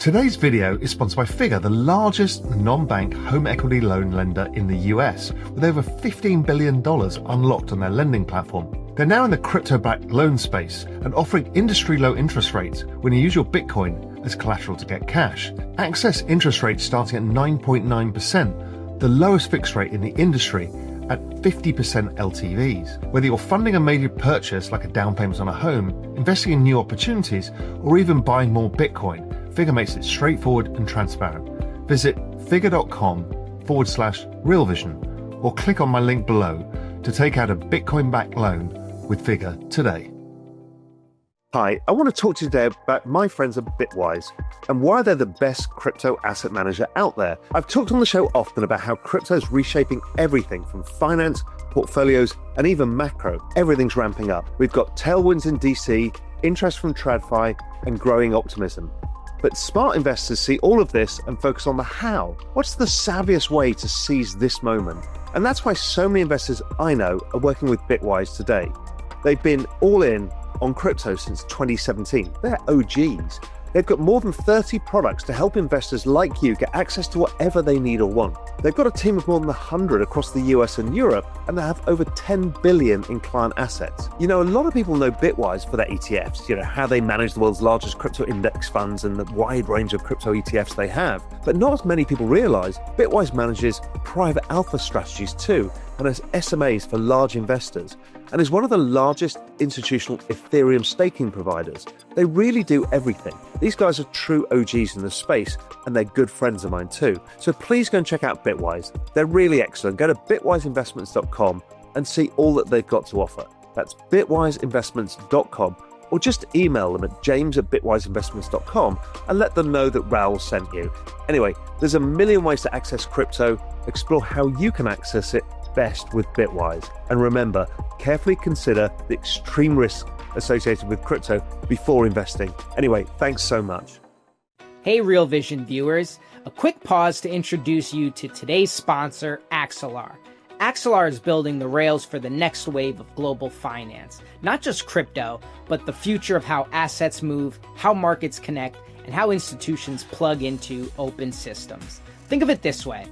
Today's video is sponsored by Figure, the largest non-bank home equity loan lender in the US, with over $15 billion unlocked on their lending platform. They're now in the crypto-backed loan space and offering industry-low interest rates when you use your Bitcoin as collateral to get cash. Access interest rates starting at 9.9%, the lowest fixed rate in the industry at 50% LTVs. Whether you're funding a major purchase like a down payment on a home, investing in new opportunities, or even buying more Bitcoin, Figure makes it straightforward and transparent. Visit figure.com/Real Vision or click on my link below to take out a Bitcoin-backed loan with Figure today. Hi, I want to talk to you today about my friends at Bitwise and why they're the best crypto asset manager out there. I've talked on the show often about how crypto is reshaping everything from finance, portfolios, and even macro. Everything's ramping up. We've got tailwinds in DC, interest from TradFi, and growing optimism. But smart investors see all of this and focus on the how. What's the savviest way to seize this moment? And that's why so many investors I know are working with Bitwise today. They've been all in on crypto since 2017. They're OGs. They've got more than 30 products to help investors like you get access to whatever they need or want. They've got a team of more than 100 across the US and Europe, and they have over 10 billion in client assets. You know, a lot of people know Bitwise for their ETFs, how they manage the world's largest crypto index funds and the wide range of crypto ETFs they have. But not as many people realize, Bitwise manages private alpha strategies too, and has SMAs for large investors, and is one of the largest institutional Ethereum staking providers. They really do everything. These guys are true OGs in the space, and they're good friends of mine too. So please go and check out Bitwise. They're really excellent. Go to bitwiseinvestments.com and see all that they've got to offer. That's bitwiseinvestments.com, or just email them at james@bitwiseinvestments.com and let them know that Raoul sent you. Anyway, there's a million ways to access crypto. Explore how you can access it best with Bitwise. And remember, carefully consider the extreme risk associated with crypto before investing. Anyway, thanks so much. Hey Real Vision viewers, a quick pause to introduce you to today's sponsor, Axelar. Axelar is building the rails for the next wave of global finance. Not just crypto, but the future of how assets move, how markets connect, and how institutions plug into open systems. Think of it this way.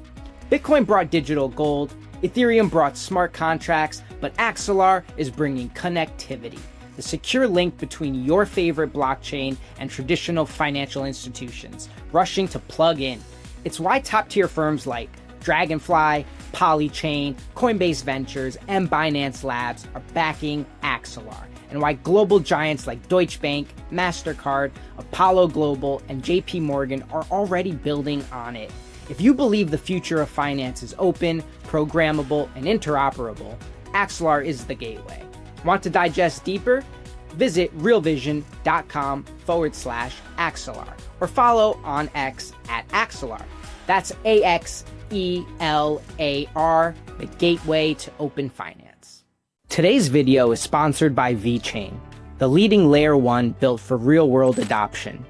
Bitcoin brought digital gold, Ethereum brought smart contracts, but Axelar is bringing connectivity, the secure link between your favorite blockchain and traditional financial institutions, rushing to plug in. It's why top-tier firms like Dragonfly, Polychain, Coinbase Ventures, and Binance Labs are backing Axelar, and why global giants like Deutsche Bank, MasterCard, Apollo Global, and JP Morgan are already building on it. If you believe the future of finance is open, programmable, and interoperable, Axelar is the gateway. Want to digest deeper? Visit realvision.com/Axelar or follow on X at Axelar. That's AXELAR, the gateway to open finance. Today's video is sponsored by VeChain, the leading layer 1 built for real-world adoption.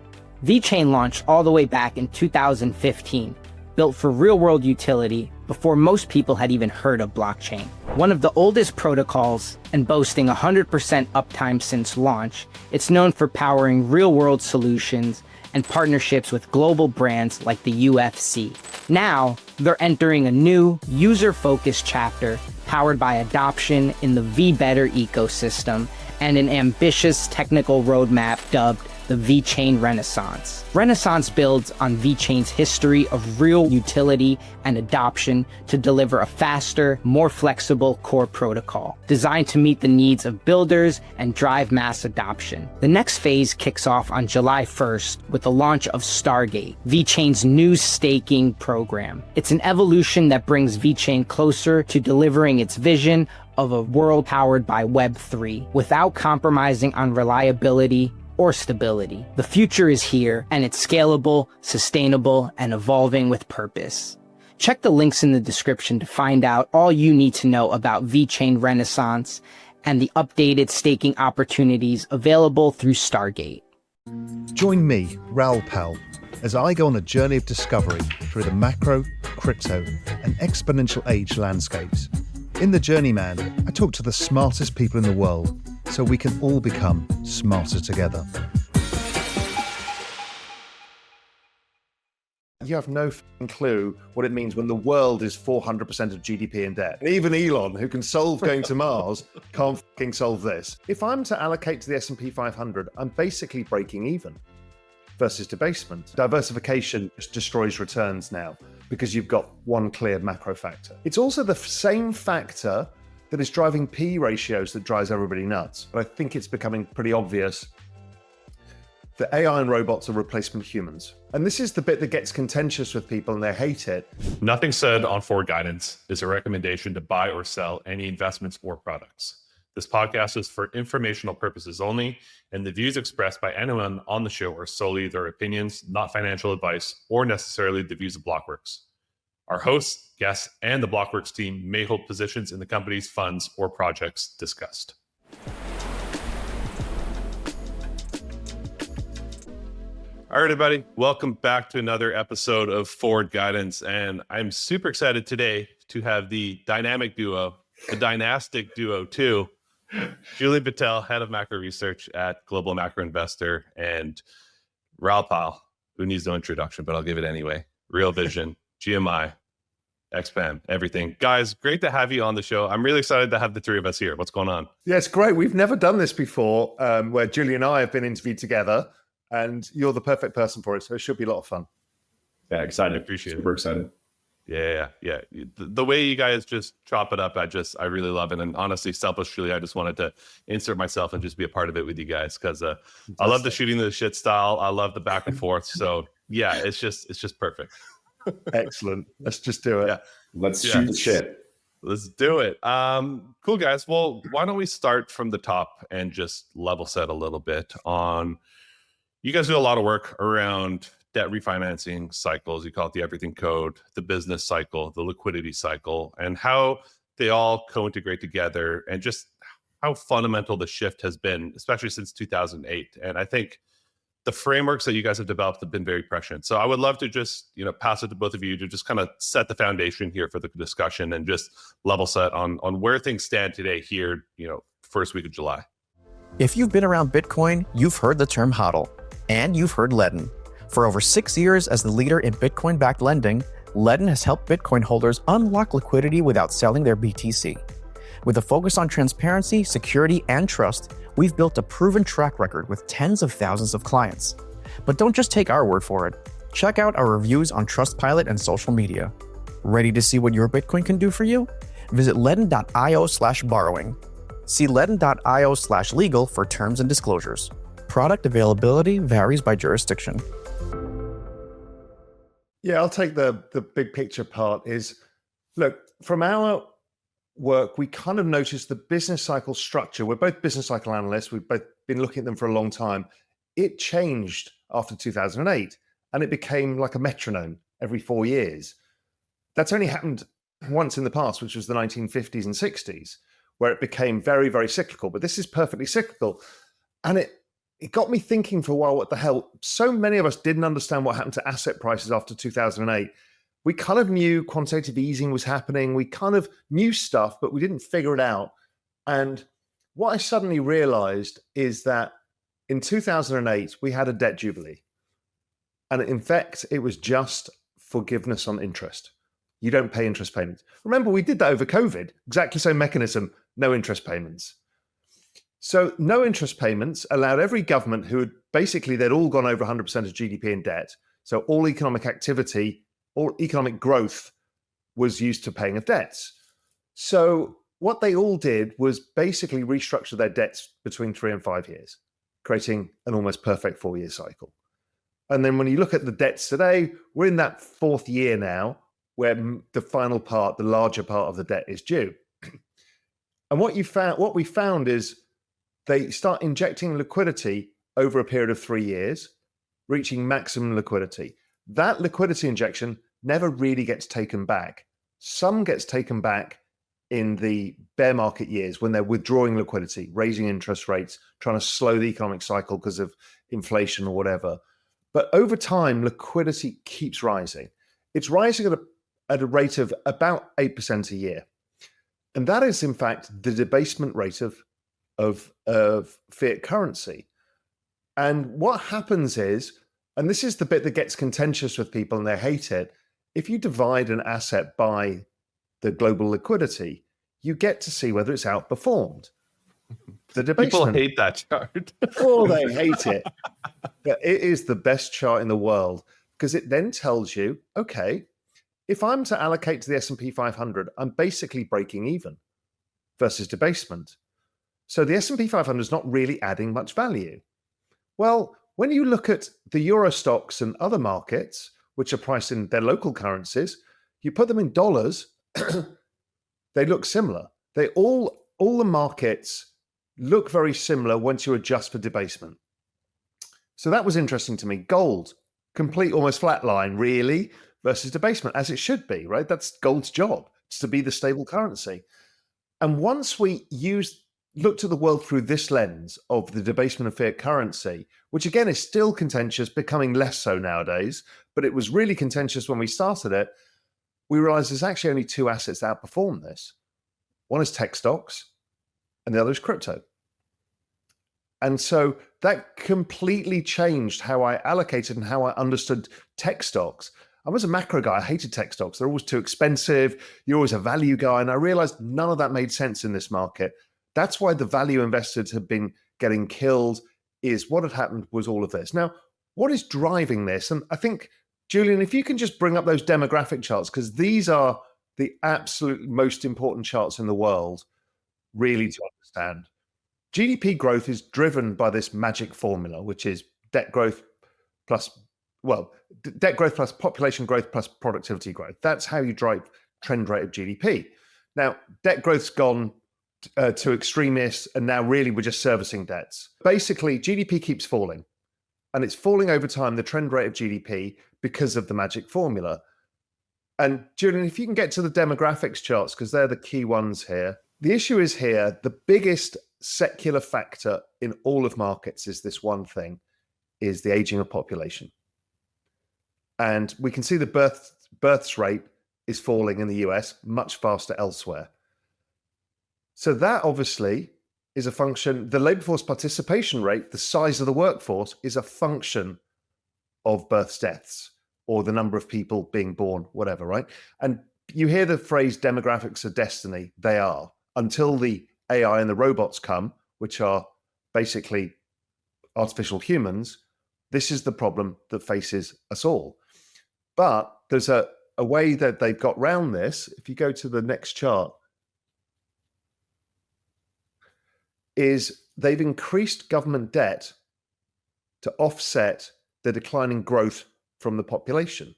VeChain launched all the way back in 2015. Built for real-world utility before most people had even heard of blockchain. One of the oldest protocols and boasting 100% uptime since launch, it's known for powering real-world solutions and partnerships with global brands like the UFC. Now, they're entering a new, user-focused chapter powered by adoption in the VBetter ecosystem and an ambitious technical roadmap dubbed the VeChain Renaissance. Renaissance builds on VeChain's history of real utility and adoption to deliver a faster, more flexible core protocol, designed to meet the needs of builders and drive mass adoption. The next phase kicks off on July 1st with the launch of Stargate, VeChain's new staking program. It's an evolution that brings VeChain closer to delivering its vision of a world powered by Web3 without compromising on reliability or stability. The future is here, and it's scalable, sustainable, and evolving with purpose. Check the links in the description to find out all you need to know about VeChain Renaissance and the updated staking opportunities available through Stargate. Join me, Raoul, as I go on a journey of discovery through the macro, crypto, and exponential age landscapes. In The Journeyman, I talk to the smartest people in the world so we can all become smarter together. You have no clue what it means when the world is 400% of GDP in debt. And even Elon, who can solve going to Mars, can't solve this. If I'm to allocate to the S&P 500, I'm basically breaking even versus debasement. Diversification just destroys returns now because you've got one clear macro factor. It's also the same factor that is driving P ratios that drives everybody nuts. But I think it's becoming pretty obvious that AI and robots are replacement humans. And this is the bit that gets contentious with people and they hate it. Nothing said on Forward Guidance is a recommendation to buy or sell any investments or products. This podcast is for informational purposes only, and the views expressed by anyone on the show are solely their opinions, not financial advice, or necessarily the views of Blockworks. Our hosts, guests, and the Blockworks team may hold positions in the company's funds or projects discussed. All right, everybody, welcome back to another episode of Forward Guidance. And I'm super excited today to have the dynamic duo, the dynastic duo too, Julian Patel, head of macro research at Global Macro Investor, and Raoul Powell, who needs no introduction, but I'll give it anyway. Real Vision, GMI, XPAM, everything. Guys, great to have you on the show. I'm really excited to have the three of us here. What's going on? Yeah, it's great. We've never done this before, where Julian and I have been interviewed together. And you're the perfect person for it, so it should be a lot of fun. Yeah, excited. Appreciate it. Super excited. Yeah. The way you guys just chop it up, I really love it. And honestly, selfishly, I just wanted to insert myself and just be a part of it with you guys because I love the shooting the shit style. I love the back and forth. So yeah, it's just perfect. Excellent. Let's just do it. Yeah. Let's shoot the shit. Let's do it. Cool, guys. Well, why don't we start from the top and just level set a little bit on. You guys do a lot of work around debt refinancing cycles. You call it the everything code, the business cycle, the liquidity cycle, and how they all co-integrate together and just how fundamental the shift has been, especially since 2008. And I think the frameworks that you guys have developed have been very prescient. So I would love to just, pass it to both of you to just kind of set the foundation here for the discussion and just level set on where things stand today here, first week of July. If you've been around Bitcoin, you've heard the term HODL. And you've heard Ledn. For over 6 years as the leader in Bitcoin-backed lending, Ledn has helped Bitcoin holders unlock liquidity without selling their BTC. With a focus on transparency, security, and trust, we've built a proven track record with tens of thousands of clients. But don't just take our word for it. Check out our reviews on Trustpilot and social media. Ready to see what your Bitcoin can do for you? Visit ledn.io/borrowing. See ledn.io/legal for terms and disclosures. Product availability varies by jurisdiction. Yeah, I'll take the big picture part is, look, from our work, we kind of noticed the business cycle structure. We're both business cycle analysts. We've both been looking at them for a long time. It changed after 2008 and it became like a metronome every 4 years. That's only happened once in the past, which was the 1950s and 60s, where it became very, very cyclical. But this is perfectly cyclical. And it got me thinking for a while, what the hell? So many of us didn't understand what happened to asset prices after 2008. We kind of knew quantitative easing was happening. We kind of knew stuff, but we didn't figure it out. And what I suddenly realized is that in 2008, we had a debt jubilee. And in fact, it was just forgiveness on interest. You don't pay interest payments. Remember, we did that over COVID. Exactly the same mechanism, no interest payments. So no interest payments allowed every government who had they'd all gone over 100% of GDP in debt. So all economic activity, all economic growth was used to paying of debts. So what they all did was basically restructure their debts between 3 and 5 years, creating an almost perfect 4-year cycle. And then when you look at the debts today, we're in that 4th year now where the final part, the larger part of the debt is due. And what we found is they start injecting liquidity over a period of 3 years, reaching maximum liquidity. That liquidity injection never really gets taken back. Some gets taken back in the bear market years when they're withdrawing liquidity, raising interest rates, trying to slow the economic cycle because of inflation or whatever. But over time, liquidity keeps rising. It's rising at a rate of about 8% a year. And that is, in fact, the debasement rate of fiat currency. And what happens is And this is the bit that gets contentious with people and they hate it. If you divide an asset by the global liquidity, you get to see whether it's outperformed. The People debasement. hate that chart. Oh, they hate it. But it is the best chart in the world because it then tells you, okay, if I'm to allocate to the S&P 500, I'm basically breaking even versus debasement. So the S&P 500 is not really adding much value. Well, when you look at the Euro stocks and other markets, which are priced in their local currencies, you put them in dollars, they look similar. They all the markets look very similar once you adjust for debasement. So that was interesting to me. Gold, complete almost flat line, really, versus debasement, as it should be, right? That's gold's job. It's to be the stable currency. And once we looked at the world through this lens of the debasement of fiat currency, which again is still contentious, becoming less so nowadays, but it was really contentious when we started it, we realized there's actually only two assets that outperform this. One is tech stocks, and the other is crypto. And so that completely changed how I allocated and how I understood tech stocks. I was a macro guy. I hated tech stocks. They're always too expensive. You're always a value guy. And I realized none of that made sense in this market. That's why the value investors have been getting killed, is what had happened was all of this. Now, what is driving this? And I think, Julian, if you can just bring up those demographic charts, because these are the absolute most important charts in the world, really, to understand. GDP growth is driven by this magic formula, which is debt growth plus population growth plus productivity growth. That's how you drive trend rate of GDP. Now, debt growth's gone to extremists, and now really we're just servicing debts. Basically, GDP keeps falling, and it's falling over time, the trend rate of GDP, because of the magic formula. And Julian, if you can get to the demographics charts, because they're the key ones here. The issue is here, the biggest secular factor in all of markets is this one thing, is the aging of population. And we can see the births rate is falling in the US, much faster elsewhere. So that obviously is a function, the labor force participation rate, the size of the workforce, is a function of births, deaths, or the number of people being born, whatever, right? And you hear the phrase demographics of destiny. They are, until the AI and the robots come, which are basically artificial humans. This is the problem that faces us all. But there's a way that they've got around this. If you go to the next chart, is they've increased government debt to offset the declining growth from the population.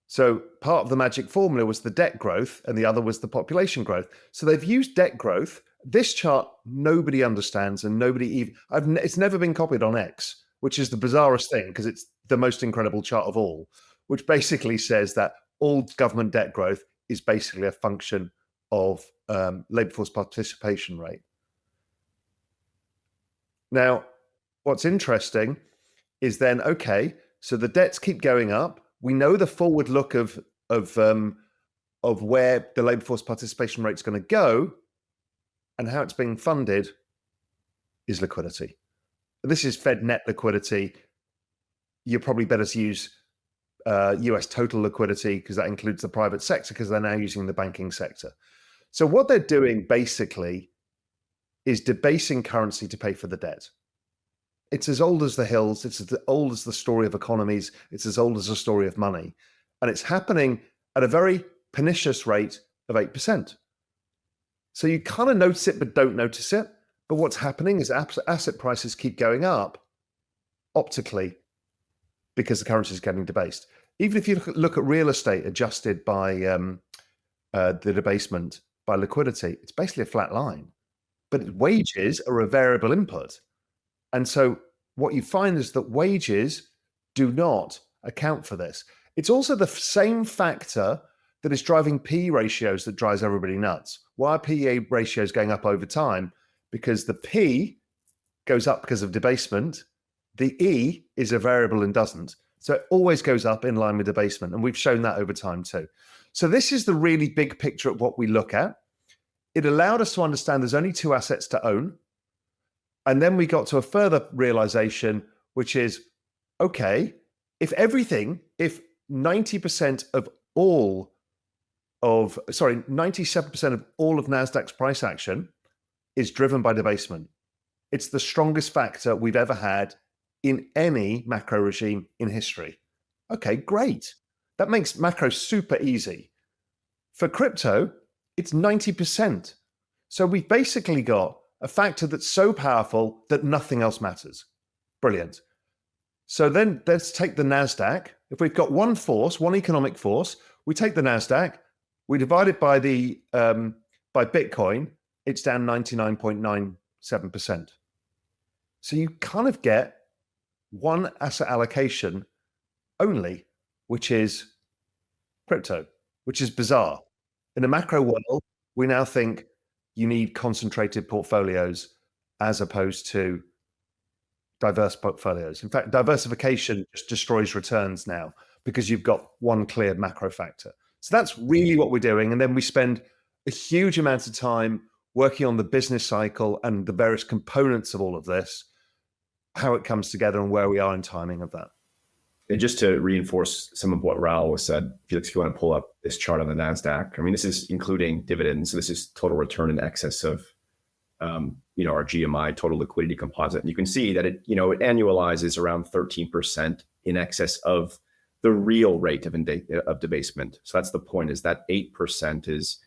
So part of the magic formula was the debt growth and the other was the population growth. So they've used debt growth. This chart, nobody understands, and it's never been copied on X, which is the bizarrest thing because it's the most incredible chart of all, which basically says that all government debt growth is basically a function of labor force participation rate. Now, what's interesting is then, okay, so the debts keep going up. We know the forward look of where the labor force participation rate is going to go, and how it's being funded is liquidity. This is Fed net liquidity. You're probably better to use US total liquidity because that includes the private sector, because they're now using the banking sector. So what they're doing basically is debasing currency to pay for the debt. It's as old as the hills. It's as old as the story of economies. It's as old as the story of money. And it's happening at a very pernicious rate of 8%. So you kind of notice it, but don't notice it. But what's happening is asset prices keep going up optically because the currency is getting debased. Even if you look at real estate adjusted by the debasement by liquidity, it's basically a flat line. But wages are a variable input. And so what you find is that wages do not account for this. It's also the same factor that is driving PE ratios that drives everybody nuts. Why are PE ratios going up over time? Because the P goes up because of debasement. The E is a variable and doesn't. So it always goes up in line with debasement. And we've shown that over time too. So this is the really big picture of what we look at. It allowed us to understand there's only two assets to own. And then we got to a further realization, which is okay, if 90% of all of, 97% of all of NASDAQ's price action is driven by debasement. It's the strongest factor we've ever had in any macro regime in history. Okay, great. That makes macro super easy. For crypto, it's 90%. So we've basically got a factor that's so powerful that nothing else matters. Brilliant. So then let's take the NASDAQ. If we've got one force, one economic force, we take the NASDAQ, we divide it by the by Bitcoin, it's down 99.97%. So you kind of get one asset allocation only, which is crypto, which is bizarre. In a macro world, we now think you need concentrated portfolios as opposed to diverse portfolios. In fact, diversification just destroys returns now because you've got one clear macro factor. So that's really what we're doing. And then we spend a huge amount of time working on the business cycle and the various components of all of this, how it comes together and where we are in timing of that. And just to reinforce some of what Raoul said, Felix, if you want to pull up this chart on the NASDAQ, I mean, this is including dividends. So this is total return in excess of, our GMI, total liquidity composite. And you can see that it annualizes around 13% in excess of the real rate of debasement. So that's the point, is that 8% is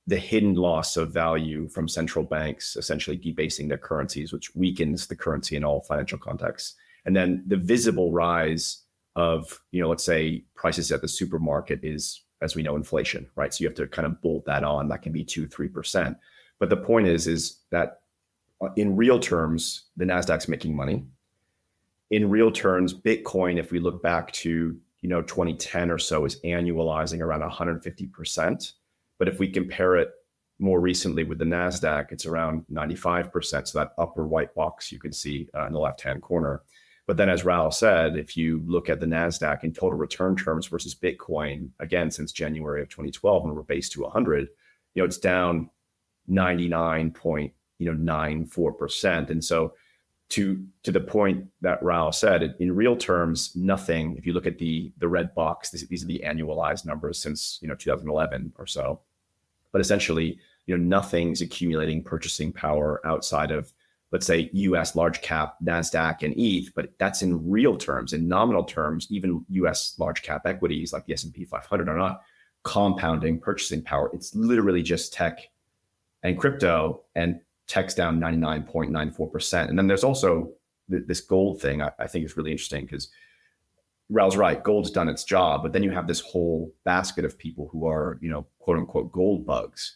the hidden loss of value from central banks essentially debasing their currencies, which weakens the currency in all financial contexts. And then the visible rise of, let's say prices at the supermarket is, as we know, inflation, right? So you have to kind of bolt that on. That can be 2-3%. But the point is that in real terms, the NASDAQ's making money. In real terms, Bitcoin, if we look back to, 2010 or so, is annualizing around 150%. But if we compare it more recently with the NASDAQ, it's around 95%. So that upper white box you can see in the left-hand corner. But then, as Raoul said, if you look at the NASDAQ in total return terms versus Bitcoin, again, since January of 2012, when we're based to 100, it's down 99.94%. And so to the point that Raoul said, in real terms, nothing, if you look at the red box, these are the annualized numbers since 2011 or so. But essentially, nothing's accumulating purchasing power outside of, let's say, US large cap, NASDAQ, and ETH, but that's in real terms. In nominal terms, even US large cap equities like the S&P 500 are not compounding purchasing power. It's literally just tech and crypto, and tech's down 99.94%. And then there's also this gold thing I think is really interesting, because Raoul's right, gold's done its job, but then you have this whole basket of people who are, quote unquote, gold bugs.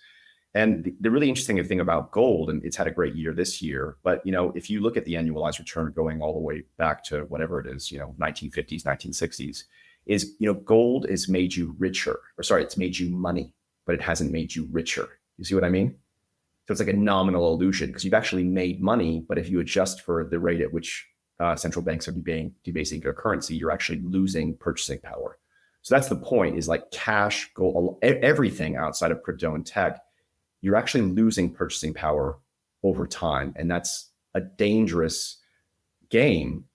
And the really interesting thing about gold, and it's had a great year this year, but if you look at the annualized return going all the way back to whatever it is, 1950s, 1960s, is gold has made you richer, it's made you money, but it hasn't made you richer. You see what I mean? So it's like a nominal illusion, because you've actually made money, but if you adjust for the rate at which central banks are debasing their currency, you're actually losing purchasing power. So that's the point, is like cash, gold, everything outside of crypto and tech, you're actually losing purchasing power over time. And that's a dangerous game,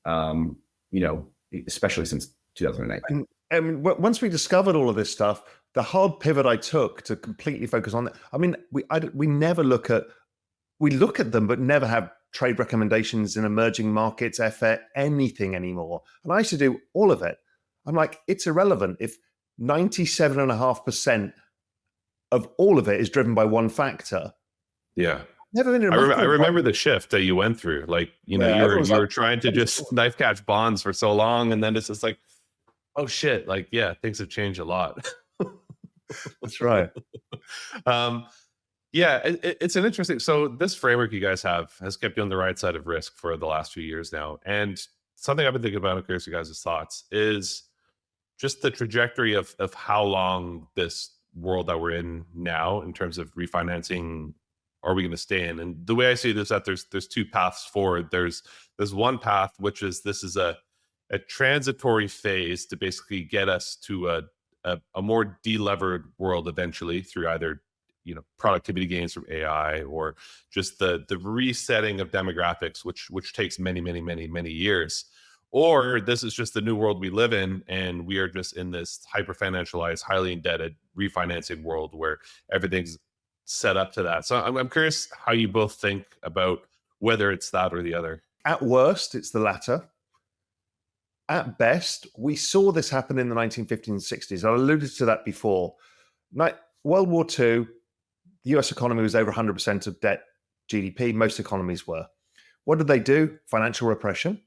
especially since 2008. And once we discovered all of this stuff, the hard pivot I took to completely focus on that. I mean, we never look at them, but never have trade recommendations in emerging markets, FX, anything anymore. And I used to do all of it. I'm like, it's irrelevant if 97.5% of all of it is driven by one factor. Yeah. Never been. I remember the shift that you went through. Like, you were trying to just knife catch bonds for so long, and then it's just like, oh shit, like, yeah, things have changed a lot. That's right. It's an interesting, so this framework you guys have has kept you on the right side of risk for the last few years now. And something I've been thinking about, I'm curious your guys' thoughts, is just the trajectory of how long this world that we're in now in terms of refinancing are we going to stay in. And the way I see this, that there's two paths forward. There's one path, which is this is a transitory phase to basically get us to a more delevered world eventually through either productivity gains from AI or just the resetting of demographics, which takes many years. or this is just the new world we live in, and we are just in this hyper financialized, highly indebted refinancing world where everything's set up to that. So I'm curious how you both think about whether it's that or the other. At worst, it's the latter. At best, we saw this happen in the 1950s and 60s. I alluded to that before. World War II, the US economy was over 100% of debt GDP. Most economies were. What did they do? Financial repression.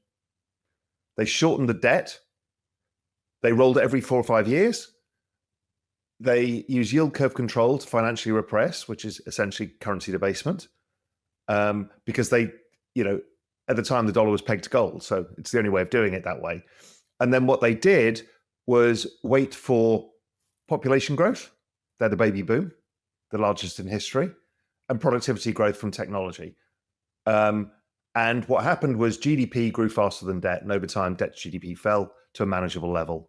They shortened the debt. They rolled it every 4 or 5 years. They use yield curve control to financially repress, which is essentially currency debasement, because they, at the time the dollar was pegged to gold, so it's the only way of doing it that way. And then what they did was wait for population growth. They're the baby boom, the largest in history, and productivity growth from technology. And what happened was GDP grew faster than debt, and over time, debt to GDP fell to a manageable level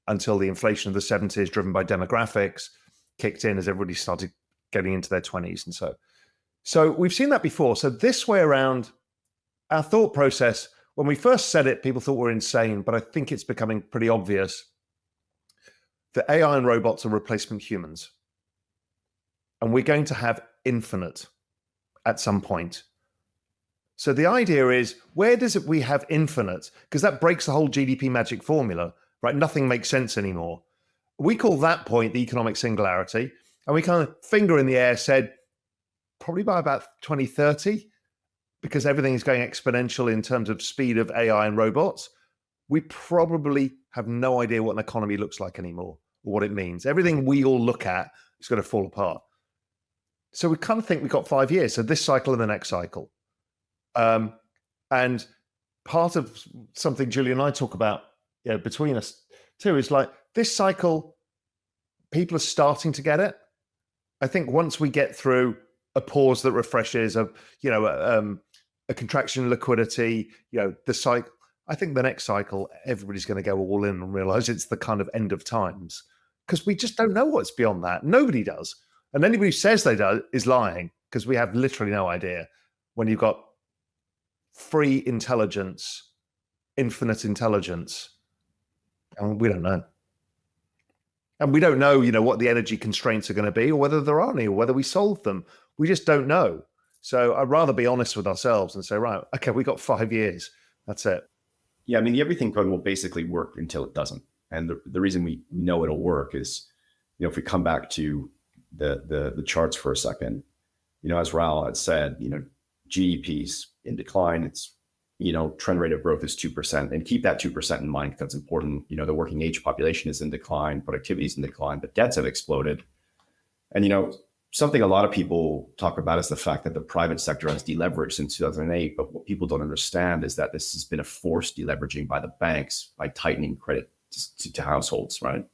until the inflation of the 70s, driven by demographics, kicked in as everybody started getting into their 20s. And so we've seen that before. So this way around, our thought process, when we first said it, people thought we're insane, but I think it's becoming pretty obvious that AI and robots are replacement humans. And we're going to have infinite at some point. So the idea is, where does we have infinite? Because that breaks the whole GDP magic formula, right? Nothing makes sense anymore. We call that point the economic singularity. And we kind of finger in the air said, probably by about 2030, because everything is going exponential in terms of speed of AI and robots, we probably have no idea what an economy looks like anymore or what it means. Everything we all look at is going to fall apart. So we kind of think we've got 5 years. So this cycle and the next cycle. And part of something Julie and I talk about between us too is like this cycle, people are starting to get it. I think once we get through a pause that refreshes, a contraction in liquidity, the cycle, I think the next cycle, everybody's going to go all in and realize it's the kind of end of times, because we just don't know what's beyond that. Nobody does. And anybody who says they do is lying, because we have literally no idea. When you've got free intelligence, infinite intelligence, and we don't know. And we don't know, what the energy constraints are going to be, or whether there are any, or whether we solve them. We just don't know. So I'd rather be honest with ourselves and say, right, okay, we got 5 years. That's it. Yeah, I mean, the everything code will basically work until it doesn't. And the reason we know it'll work is, if we come back to the charts for a second, as Raoul had said, GDP's in decline. It's, trend rate of growth is 2%, and keep that 2% in mind, because that's important. The working age population is in decline, productivity is in decline, but debts have exploded. And, something a lot of people talk about is the fact that the private sector has deleveraged since 2008. But what people don't understand is that this has been a forced deleveraging by the banks by tightening credit to households, right?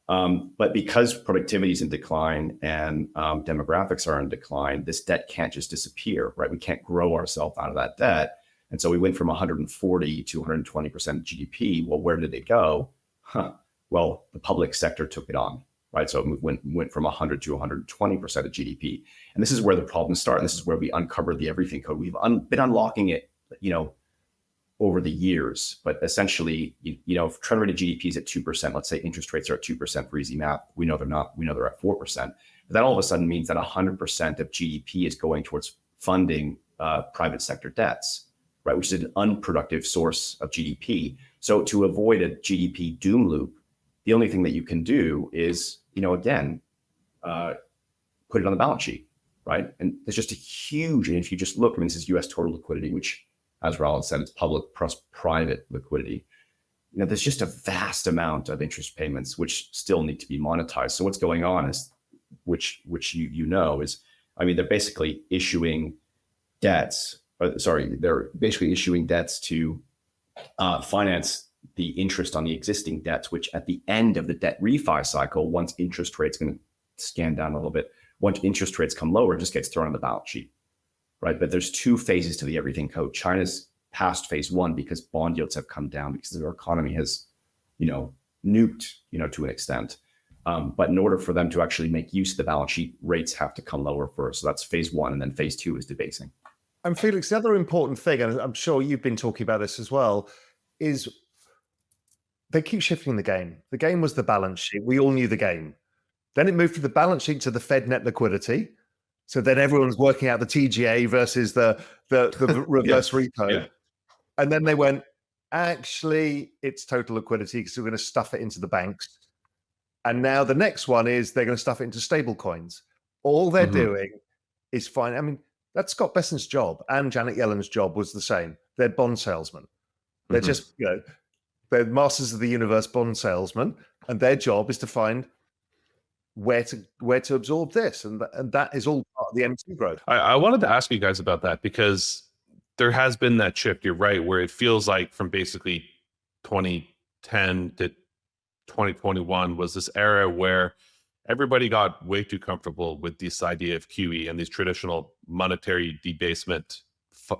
But because productivity is in decline and demographics are in decline, this debt can't just disappear, right? We can't grow ourselves out of that debt. And so we went from 140 to 120% GDP. Well, where did it go? Well, the public sector took it on, right? So it went from 100 to 120% of GDP. And this is where the problems start. And this is where we uncovered the everything code. We've been unlocking it, over the years, but essentially, if trend rate of GDP is at 2%, let's say interest rates are at 2% for easy math. We know they're not. We know they're at 4%. But that all of a sudden means that 100% of GDP is going towards funding private sector debts, right? Which is an unproductive source of GDP. So to avoid a GDP doom loop, the only thing that you can do is, again, put it on the balance sheet, right? And there's just a huge, and if you just look, this is US total liquidity, which, as Raoul said, it's public plus private liquidity. There's just a vast amount of interest payments which still need to be monetized. So what's going on is, which is, they're basically issuing debts. They're basically issuing debts to finance the interest on the existing debts, which at the end of the debt refi cycle, once interest rates going to scan down a little bit, once interest rates come lower, it just gets thrown on the balance sheet. Right. But there's two phases to the everything code. China's passed phase one because bond yields have come down because their economy has, nuked, to an extent. But in order for them to actually make use of the balance sheet, rates have to come lower first. So that's phase one. And then phase two is debasing. And Felix, the other important thing, and I'm sure you've been talking about this as well, is they keep shifting the game. The game was the balance sheet. We all knew the game. Then it moved from the balance sheet to the Fed net liquidity. So then everyone's working out the TGA versus the reverse repo. Yeah. And then they went, actually, it's total liquidity because we're going to stuff it into the banks. And now the next one is they're going to stuff it into stable coins. All they're doing is fine. I mean, that's Scott Bessement's job, and Janet Yellen's job was the same. They're bond salesmen. They're just, they're masters of the universe bond salesmen, and their job is to find where to absorb this, and that is all part of the M2 growth. I wanted to ask you guys about that because there has been that shift. You're right, where it feels like from basically 2010 to 2021 was this era where everybody got way too comfortable with this idea of QE and these traditional monetary debasement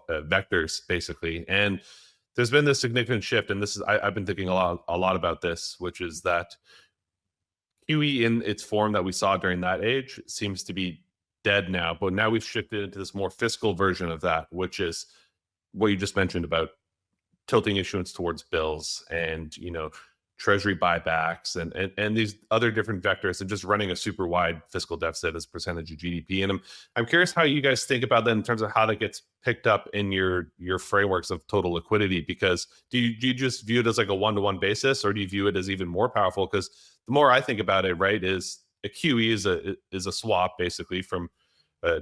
vectors, basically. And there's been this significant shift, and this is I've been thinking a lot about this, which is that QE in its form that we saw during that age seems to be dead now. But now we've shifted into this more fiscal version of that, which is what you just mentioned about tilting issuance towards bills and treasury buybacks and these other different vectors, and just running a super wide fiscal deficit as a percentage of GDP. And I'm curious how you guys think about that in terms of how that gets picked up in your frameworks of total liquidity, because do you just view it as like a one-to-one basis, or do you view it as even more powerful? Because the more I think about it, right, is a QE is a swap basically from a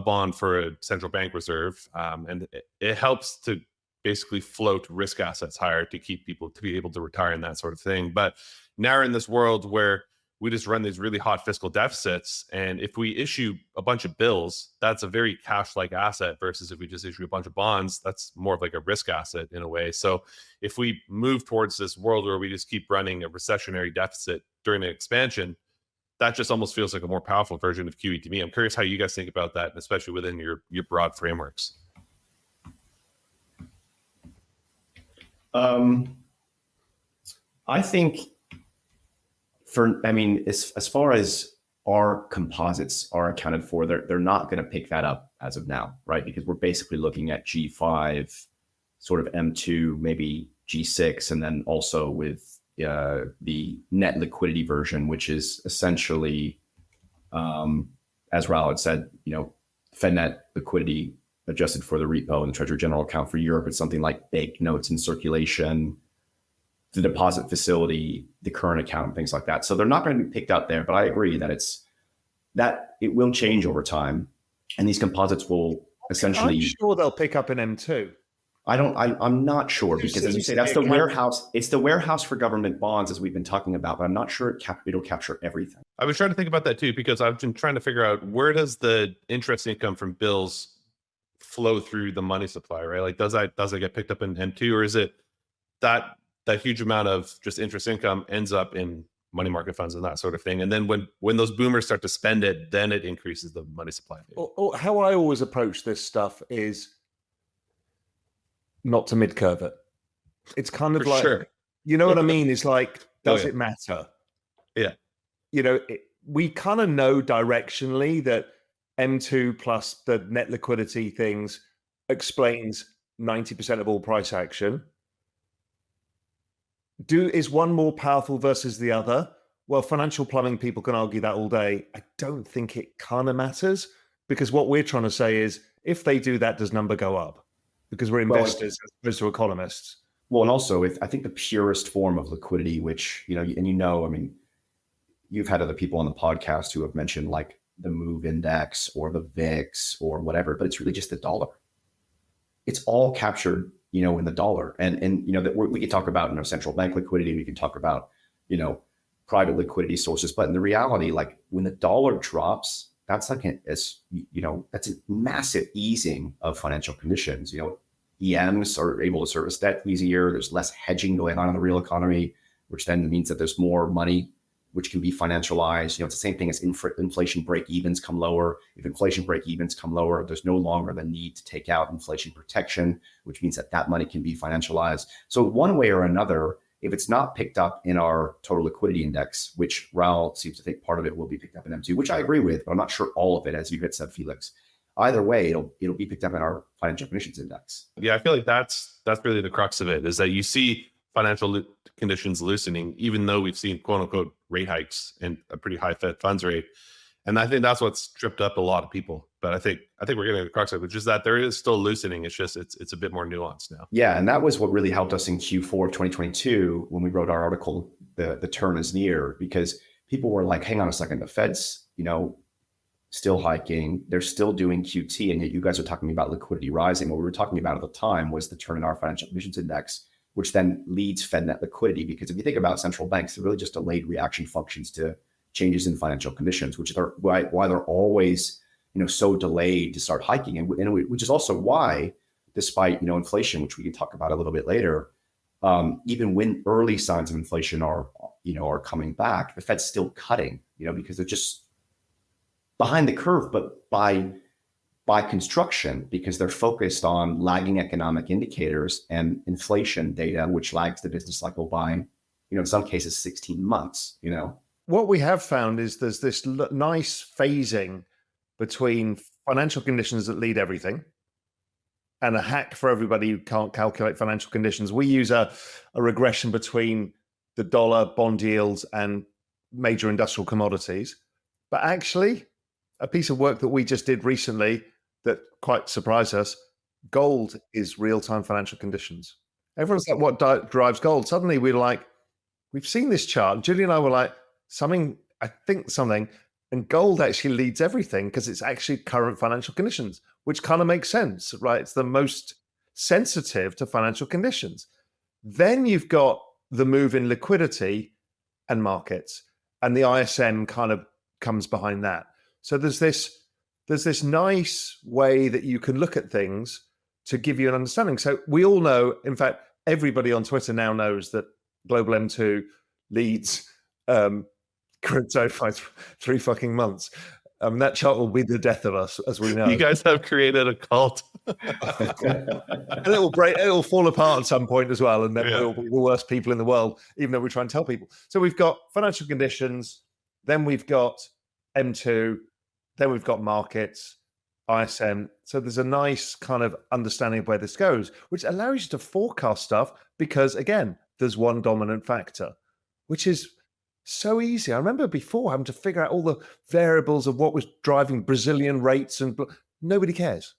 bond for a central bank reserve, and it helps to basically float risk assets higher to keep people to be able to retire and that sort of thing. But now we're in this world where we just run these really hot fiscal deficits, and if we issue a bunch of bills, that's a very cash-like asset, versus if we just issue a bunch of bonds, that's more of like a risk asset in a way. So if we move towards this world where we just keep running a recessionary deficit during an expansion, that just almost feels like a more powerful version of QE to me. I'm curious how you guys think about that, especially within your broad frameworks. I think as far as our composites are accounted for, they're not going to pick that up as of now, right? Because we're basically looking at G5, sort of M2, maybe G6, and then also with the net liquidity version, which is essentially, as Raoul had said, Fed net liquidity adjusted for the repo and the Treasury General account. For Europe, it's something like bank notes in circulation, the deposit facility, the current account, and things like that. So they're not going to be picked up there, but I agree that it will change over time, and these composites will essentially. I'm sure they'll pick up in M2. I'm not sure, because as you say, that's the warehouse. It's the warehouse for government bonds, as we've been talking about, but I'm not sure it'll capture everything. I was trying to think about that too, because I've been trying to figure out, where does the interest income from bills flow through the money supply, right? Like, does it get picked up in M2, or is it that huge amount of just interest income ends up in money market funds and that sort of thing? And then when those boomers start to spend it, then it increases the money supply. Or how I always approach this stuff is not to mid-curve it. It's kind of like, you know what I mean? It's like, does it matter? Yeah. We kind of know directionally that M2 plus the net liquidity things explains 90% of all price action. Is one more powerful versus the other? Well, financial plumbing people can argue that all day. I don't think it kind of matters, because what we're trying to say is, if they do that, does number go up? Because we're investors as opposed to economists. Well, and also, I think the purest form of liquidity, which, you've had other people on the podcast who have mentioned like the MOVE index or the VIX or whatever, but it's really just the dollar. It's all captured, in the dollar. And that we can talk about, central bank liquidity. We can talk about, private liquidity sources. But in the reality, like when the dollar drops, that's like that's a massive easing of financial conditions. EMs are able to service debt easier. There's less hedging going on in the real economy, which then means that there's more money which can be financialized. It's the same thing as inflation break-evens come lower. If inflation break-evens come lower, there's no longer the need to take out inflation protection, which means that money can be financialized. So one way or another, if it's not picked up in our total liquidity index, which Raoul seems to think part of it will be picked up in M2, which I agree with, but I'm not sure all of it, as you had said, Felix. either way, it'll be picked up in our financial conditions index. Yeah, I feel like that's really the crux of it, is that you see financial conditions loosening, even though we've seen quote unquote rate hikes and a pretty high Fed funds rate. And I think that's what's tripped up a lot of people. But I think we're getting to the crux of it, which is that there is still loosening. It's just it's a bit more nuanced now. Yeah, and that was what really helped us in Q4 of 2022 when we wrote our article, the turn is near, because people were like, hang on a second, the Fed's, still hiking, they're still doing QT, and yet you guys are talking about liquidity rising. What we were talking about at the time was the turn in our financial conditions index, which then leads Fed net liquidity. Because if you think about central banks, they're really just delayed reaction functions to changes in financial conditions, which are why they're always, so delayed to start hiking, and which is also why, despite inflation, which we can talk about a little bit later, even when early signs of inflation are coming back, the Fed's still cutting, because they're just behind the curve, but by construction, because they're focused on lagging economic indicators and inflation data, which lags the business cycle by, in some cases, 16 months. What we have found is there's this nice phasing between financial conditions that lead everything and a hack for everybody who can't calculate financial conditions. We use a regression between the dollar, bond yields, and major industrial commodities. But actually, a piece of work that we just did recently that quite surprised us, gold is real-time financial conditions. Everyone's like, what drives gold? Suddenly we're like, we've seen this chart. Julie and I were like, something, and gold actually leads everything because it's actually current financial conditions, which kind of makes sense, right? It's the most sensitive to financial conditions. Then you've got the move in liquidity and markets, and the ISM kind of comes behind that. So there's this nice way that you can look at things to give you an understanding. So we all know, in fact, everybody on Twitter now knows that Global M2 leads crypto by 3 fucking months. That chart will be the death of us, as we know. You guys have created a cult. And it'll fall apart at some point as well, and then we'll be the worst people in the world, even though we try and tell people. So we've got financial conditions, then we've got M2, then we've got markets, ISM. So there's a nice kind of understanding of where this goes, which allows you to forecast stuff because, again, there's one dominant factor, which is so easy. I remember before having to figure out all the variables of what was driving Brazilian rates, and nobody cares.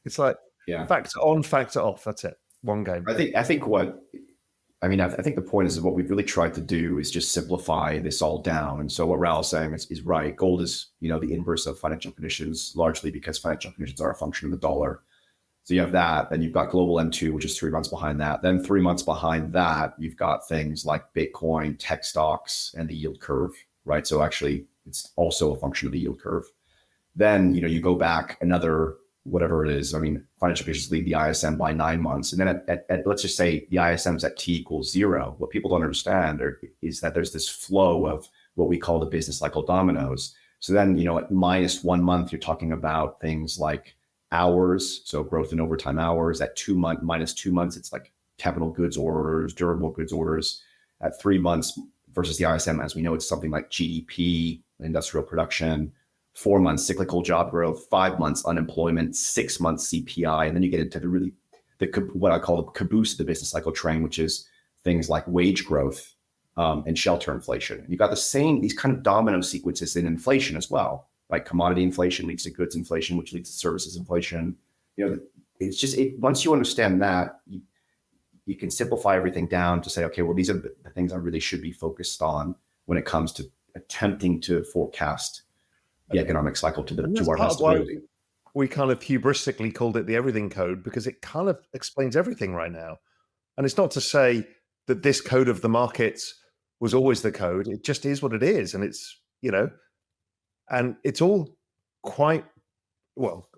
It's like factor on, factor off. That's it. One game. I think the point is what we've really tried to do is just simplify this all down. And so what Raoul's saying is right. Gold is, the inverse of financial conditions, largely because financial conditions are a function of the dollar. So you have that. Then you've got global M2, which is 3 months behind that. Then 3 months behind that, you've got things like Bitcoin, tech stocks, and the yield curve, right? So actually, it's also a function of the yield curve. Then, you go back another, whatever it is. Financial conditions lead the ISM by 9 months. And then at let's just say the ISM's at T equals 0. What people don't understand is that there's this flow of what we call the business cycle dominoes. So then, at minus 1 month, you're talking about things like hours, so growth in overtime hours. At minus 2 months, it's like capital goods orders, durable goods orders. At 3 months versus the ISM, as we know, it's something like GDP, industrial production. 4 months cyclical job growth, 5 months unemployment, 6 months CPI, and then you get into what I call the caboose of the business cycle train, which is things like wage growth and shelter inflation. You've got these kind of domino sequences in inflation as well. Like commodity inflation leads to goods inflation, which leads to services inflation. It's just once you understand that, you can simplify everything down to say, okay, well, these are the things I really should be focused on when it comes to attempting to forecast the economic cycle to our possibility. We kind of hubristically called it the everything code because it kind of explains everything right now. And it's not to say that this code of the markets was always the code. It just is what it is. And it's, and it's all quite,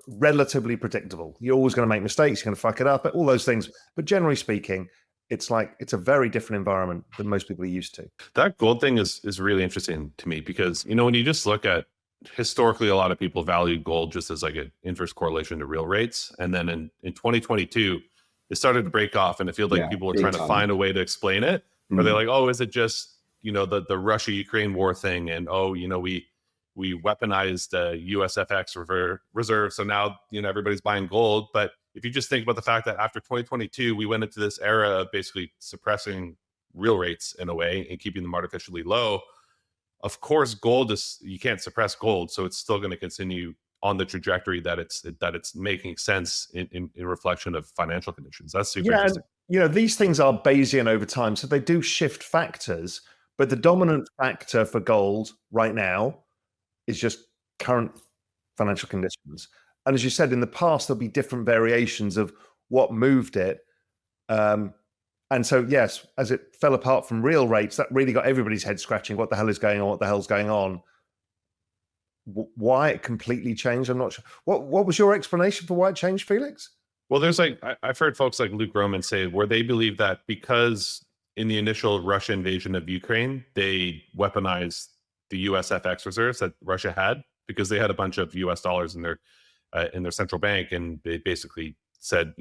relatively predictable. You're always going to make mistakes. You're going to fuck it up, all those things. But generally speaking, it's a very different environment than most people are used to. That gold thing is really interesting to me because, when you just look at historically, a lot of people value gold just as like an inverse correlation to real rates. And then in 2022, it started to break off and it feels like people were trying to find a way to explain it. Or they're like, oh, is it just, the Russia-Ukraine war thing? And, we weaponized US FX reserve. So now, everybody's buying gold. But if you just think about the fact that after 2022, we went into this era of basically suppressing real rates in a way and keeping them artificially low. Of course, you can't suppress gold. So it's still going to continue on the trajectory that it's making sense in reflection of financial conditions. That's super interesting. And, these things are Bayesian over time. So they do shift factors, but the dominant factor for gold right now is just current financial conditions. And as you said, in the past, there'll be different variations of what moved it. And so, yes, as it fell apart from real rates, that really got everybody's head scratching. What the hell is going on? What the hell's going on? Why it completely changed, I'm not sure. What was your explanation for why it changed, Felix? Well, there's I've heard folks like Luke Roman say where they believe that because in the initial Russia invasion of Ukraine, they weaponized the US FX reserves that Russia had because they had a bunch of US dollars in their central bank, and they basically said,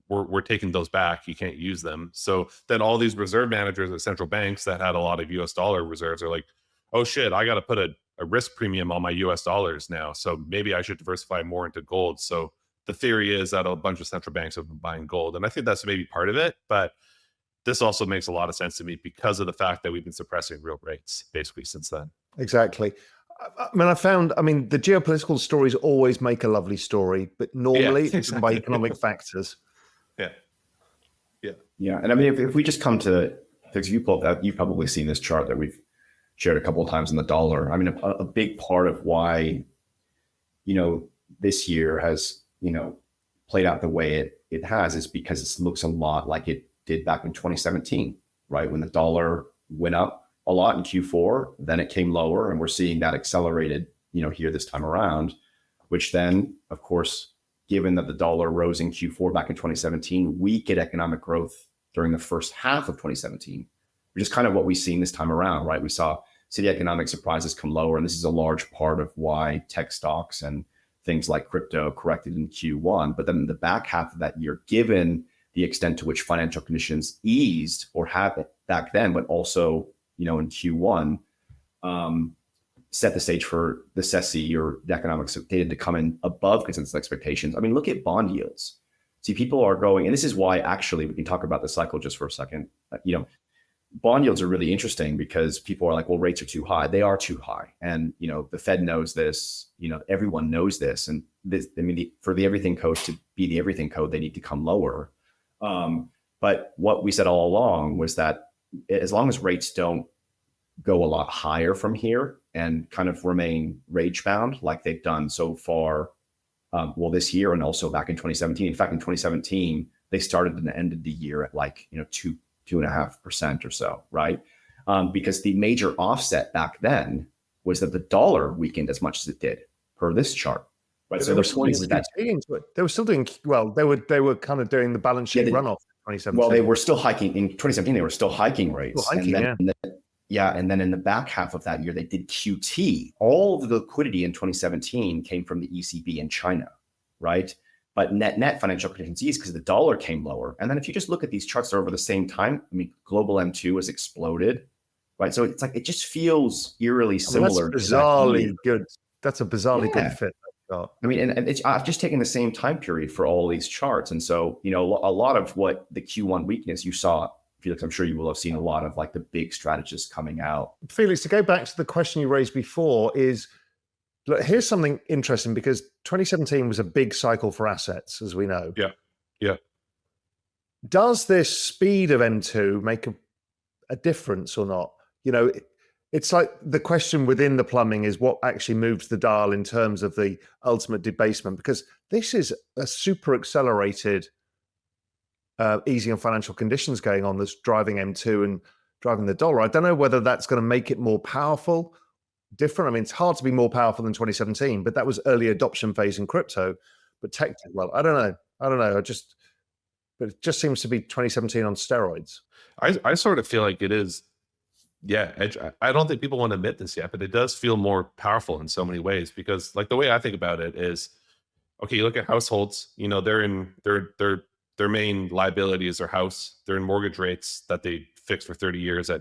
we're taking those back. You can't use them. So then all these reserve managers at central banks that had a lot of US dollar reserves are like, oh shit, I got to put a risk premium on my US dollars now. So maybe I should diversify more into gold. So the theory is that a bunch of central banks have been buying gold. And I think that's maybe part of it. But this also makes a lot of sense to me because of the fact that we've been suppressing real rates basically since then. Exactly. The geopolitical stories always make a lovely story, but normally it's driven by economic factors. Yeah. And if we just come to, because you pulled that, you've probably seen this chart that we've shared a couple of times in the dollar. A big part of why, this year has, played out the way it has is because it looks a lot like it did back in 2017, right? When the dollar went up a lot in Q4, then it came lower, and we're seeing that accelerated, here this time around, which then, of course, given that the dollar rose in Q4 back in 2017, weak economic growth during the first half of 2017, which is kind of what we've seen this time around, right? We saw city economic surprises come lower, and this is a large part of why tech stocks and things like crypto corrected in Q1. But then in the back half of that year, given the extent to which financial conditions eased or have back then, but also, in Q1, set the stage for the SESI or the economic data to come in above consensus expectations. Look at bond yields. See, people are going, and this is why actually we can talk about the cycle just for a second. Bond yields are really interesting because people are like, well, rates are too high. They are too high. And, the Fed knows this, everyone knows this. And this, for the everything code to be the everything code, they need to come lower. But what we said all along was that as long as rates don't go a lot higher from here and kind of remain rage bound like they've done so far, this year and also back in 2017. In fact, in 2017, they started and ended the year at 2.5% or so, right? Because the major offset back then was that the dollar weakened as much as it did per this chart, right? So there's points that they were still doing well. They were kind of doing the balance sheet runoff in 2017. Well, they were still hiking in 2017. They were still hiking rates. And then in the back half of that year, they did QT. All of the liquidity in 2017 came from the ECB in China, right? But net financial conditions eased because the dollar came lower. And then if you just look at these charts over the same time, global M2 has exploded, right? So it's like, it just feels eerily similar. That's bizarrely good. That's a bizarrely good fit. And I've just taken the same time period for all these charts. And so, a lot of what the Q1 weakness you saw, Felix, I'm sure you will have seen a lot of the big strategists coming out. Felix, to go back to the question you raised before is, look, here's something interesting because 2017 was a big cycle for assets, as we know. Yeah. Does this speed of M2 make a difference or not? It's like the question within the plumbing is what actually moves the dial in terms of the ultimate debasement, because this is a super accelerated easing of financial conditions going on that's driving M2 and driving the dollar. I don't know whether that's going to make it more powerful, different. It's hard to be more powerful than 2017, but that was early adoption phase in crypto. But tech, well, I don't know. But it just seems to be 2017 on steroids. I sort of feel like it is. Yeah, I don't think people want to admit this yet, but it does feel more powerful in so many ways because, the way I think about it is, okay, you look at households. Their main liability is their house. They're in mortgage rates that they fixed for 30 years at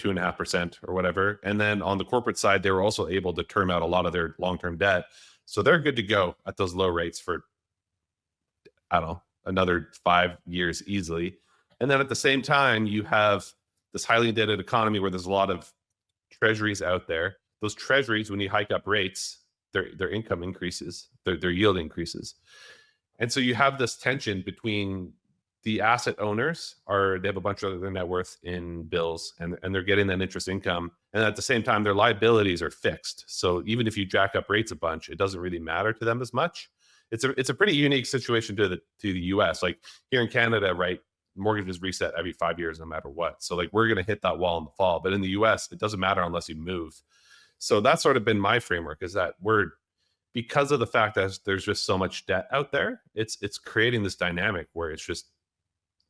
2.5% or whatever. And then on the corporate side, they were also able to term out a lot of their long-term debt. So they're good to go at those low rates for, I don't know, another 5 years easily. And then at the same time, you have this highly indebted economy where there's a lot of treasuries out there. Those treasuries, when you hike up rates, their income increases, their yield increases. And so you have this tension between the asset owners they have a bunch of their net worth in bills and they're getting that interest income. And at the same time, their liabilities are fixed. So even if you jack up rates a bunch, it doesn't really matter to them as much. It's a pretty unique situation to the US. Like here in Canada, right? Mortgages reset every 5 years, no matter what. So like we're going to hit that wall in the fall, but in the US, it doesn't matter unless you move. So that's sort of been my framework, is that because of the fact that there's just so much debt out there, it's creating this dynamic where it's just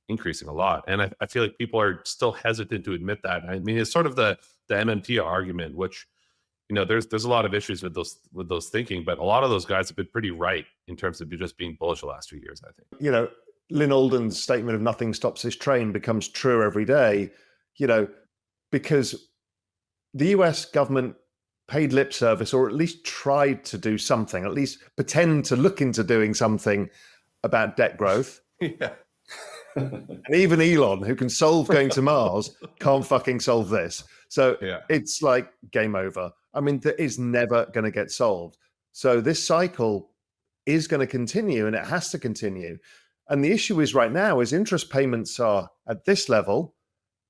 increasing a lot. And I feel like people are still hesitant to admit that. I mean, it's sort of the MMT argument, which, you know, there's a lot of issues with those thinking, but a lot of those guys have been pretty right in terms of just being bullish the last few years, I think. You know, Lynn Alden's statement of nothing stops this train becomes true every day, you know, because the US government paid lip service, or at least tried to do something, at least pretend to look into doing something about debt growth. Yeah. And even Elon, who can solve going to Mars, can't fucking solve this. So It's like game over. I mean, that is never going to get solved. So this cycle is going to continue, and it has to continue. And the issue is right now is interest payments are at this level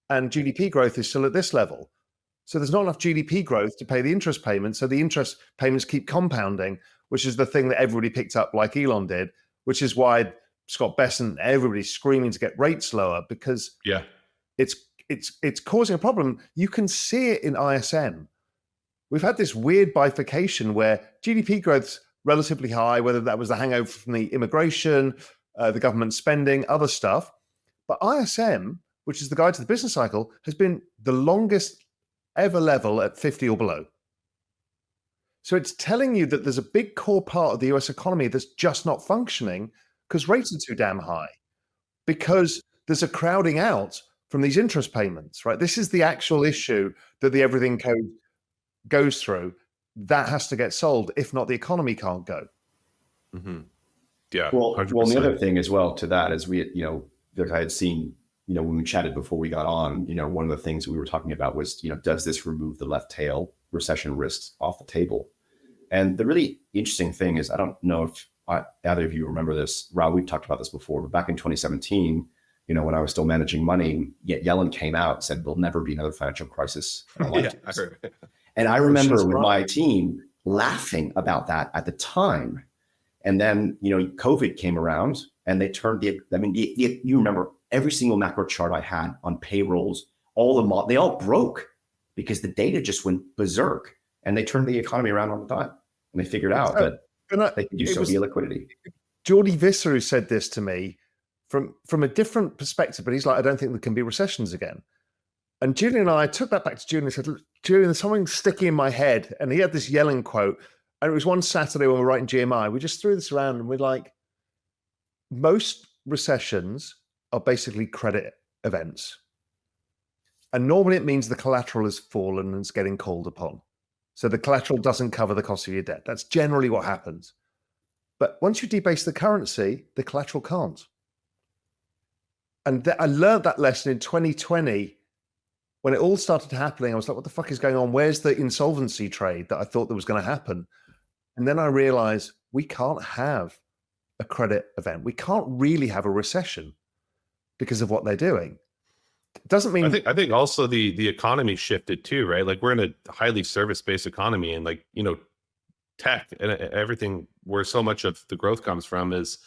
and GDP growth is still at this level. So there's not enough GDP growth to pay the interest payments. So the interest payments keep compounding, which is the thing that everybody picked up like Elon did, which is why Scott Bessent, everybody's screaming to get rates lower, because it's causing a problem. You can see it in ISM. We've had this weird bifurcation where GDP growth's relatively high, whether that was the hangover from the immigration, the government spending, other stuff. But ISM, which is the guide to the business cycle, has been the longest ever level at 50 or below. So it's telling you that there's a big core part of the US economy that's just not functioning because rates are too damn high, because there's a crowding out from these interest payments, right? This is the actual issue that the Everything Code goes through. That has to get solved. If not, the economy can't go. Mm-hmm. Yeah. Well, 100%. the other thing as well to that is like I had seen, when we chatted before we got on, one of the things we were talking about was, does this remove the left tail recession risks off the table? And the really interesting thing is, I don't know if either of you remember this, Raoul, we've talked about this before, but back in 2017, when I was still managing money, yet Yellen came out and said, there'll never be another financial crisis. Yeah, I heard. And I remember with my team laughing about that at the time. And then, COVID came around and they turned you remember every single macro chart I had on payrolls, they all broke because the data just went berserk, and they turned the economy around on the dime, and they figured out that they could do so via liquidity. Geordie Visser, who said this to me from a different perspective, but he's like, I don't think there can be recessions again. And Julian and I took that back to Julian and said, look, Julian, there's something sticking in my head. And he had this Yellen quote. And it was one Saturday when we were writing GMI. We just threw this around and we're like, most recessions are basically credit events. And normally it means the collateral has fallen and it's getting called upon. So the collateral doesn't cover the cost of your debt. That's generally what happens. But once you debase the currency, the collateral can't. And I learned that lesson in 2020 when it all started happening. I was like, what the fuck is going on? Where's the insolvency trade that I thought that was going to happen? And then I realized we can't have a credit event. We can't really have a recession because of what they're doing. It doesn't mean... I think also the economy shifted too, right? Like we're in a highly service-based economy, and tech and everything where so much of the growth comes from is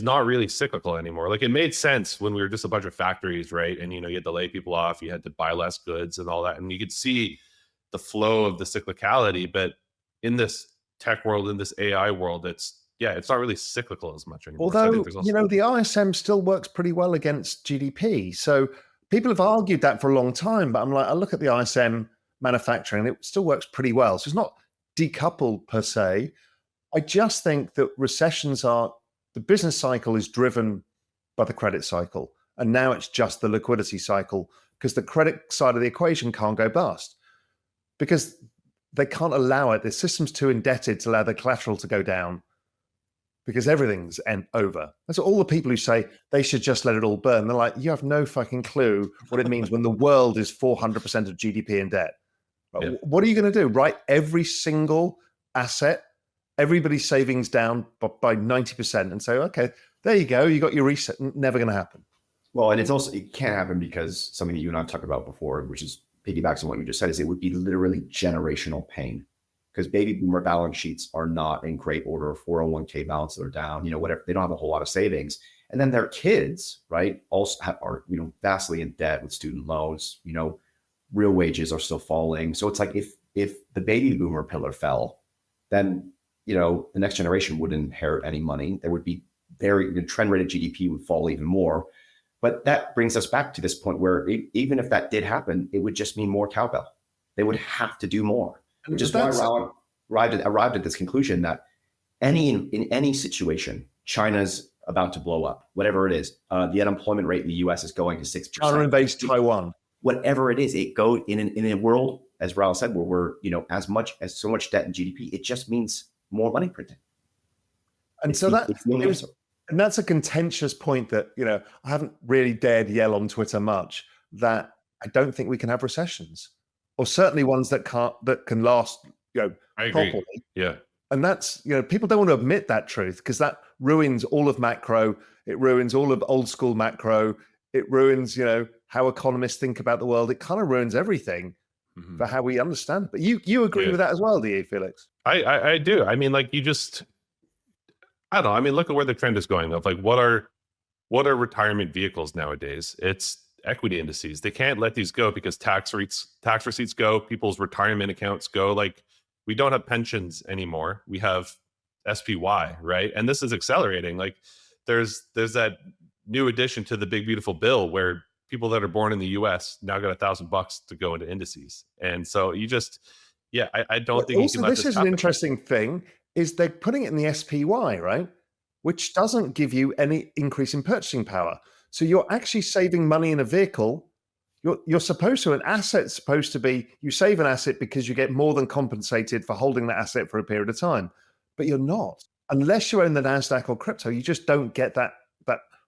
not really cyclical anymore. Like it made sense when we were just a bunch of factories, right? And you had to lay people off, you had to buy less goods and all that, and you could see the flow of the cyclicality. But in this tech world, in this AI world, it's not really cyclical as much anymore. Although So the ISM still works pretty well against GDP. So people have argued that for a long time, but I'm like, I look at the ISM manufacturing, and it still works pretty well. So it's not decoupled per se. I just think that the business cycle is driven by the credit cycle. And now it's just the liquidity cycle because the credit side of the equation can't go bust because they can't allow it. The system's too indebted to allow the collateral to go down because everything's over. That's all the people who say they should just let it all burn. They're like, you have no fucking clue what it means when the world is 400% of GDP in debt. Yeah. What are you going to do? Write every single asset, everybody's savings down by 90% and say, okay, there you go. You got your reset. Never going to happen. Well, and it can't happen because something that you and I talked about before, which is piggybacks on what you just said, is it would be literally generational pain because baby boomer balance sheets are not in great order. 401k balances are down, whatever. They don't have a whole lot of savings. And then their kids, right, also are, vastly in debt with student loans, real wages are still falling. So it's like if the baby boomer pillar fell, then, the next generation wouldn't inherit any money. There would be the trend rate of GDP would fall even more. But that brings us back to this point where even if that did happen, it would just mean more cowbell. They would have to do more, which is why Raoul arrived at this conclusion that in any situation, China's about to blow up, whatever it is. The unemployment rate in the US is going to 6%. China invades Taiwan. Whatever it is, it goes in a world, as Raoul said, where we're, so much debt in GDP, it just means more money printing. And and that's a contentious point that, I haven't really dared yell on Twitter much, that I don't think we can have recessions, or certainly ones that can last, I agree. Properly. Yeah. And that's, people don't want to admit that truth because that ruins all of macro. It ruins all of old school macro. It ruins, how economists think about the world. It kind of ruins everything for how we understand it. But you agree with that as well, do you, Felix? I do. I mean, like I don't know. I mean, look at where the trend is going of like, what are retirement vehicles nowadays? It's equity indices. They can't let these go because tax receipts go, people's retirement accounts go. Like, we don't have pensions anymore. We have SPY, right? And this is accelerating. Like, there's that new addition to the big beautiful bill where people that are born in the US now got $1,000 to go into indices. And so I don't think also, this is an interesting thing. Is they're putting it in the SPY, right? Which doesn't give you any increase in purchasing power. So you're actually saving money in a vehicle. You're supposed to, an asset's supposed to be, you save an asset because you get more than compensated for holding that asset for a period of time. But you're not. Unless you own the Nasdaq or crypto, you just don't get that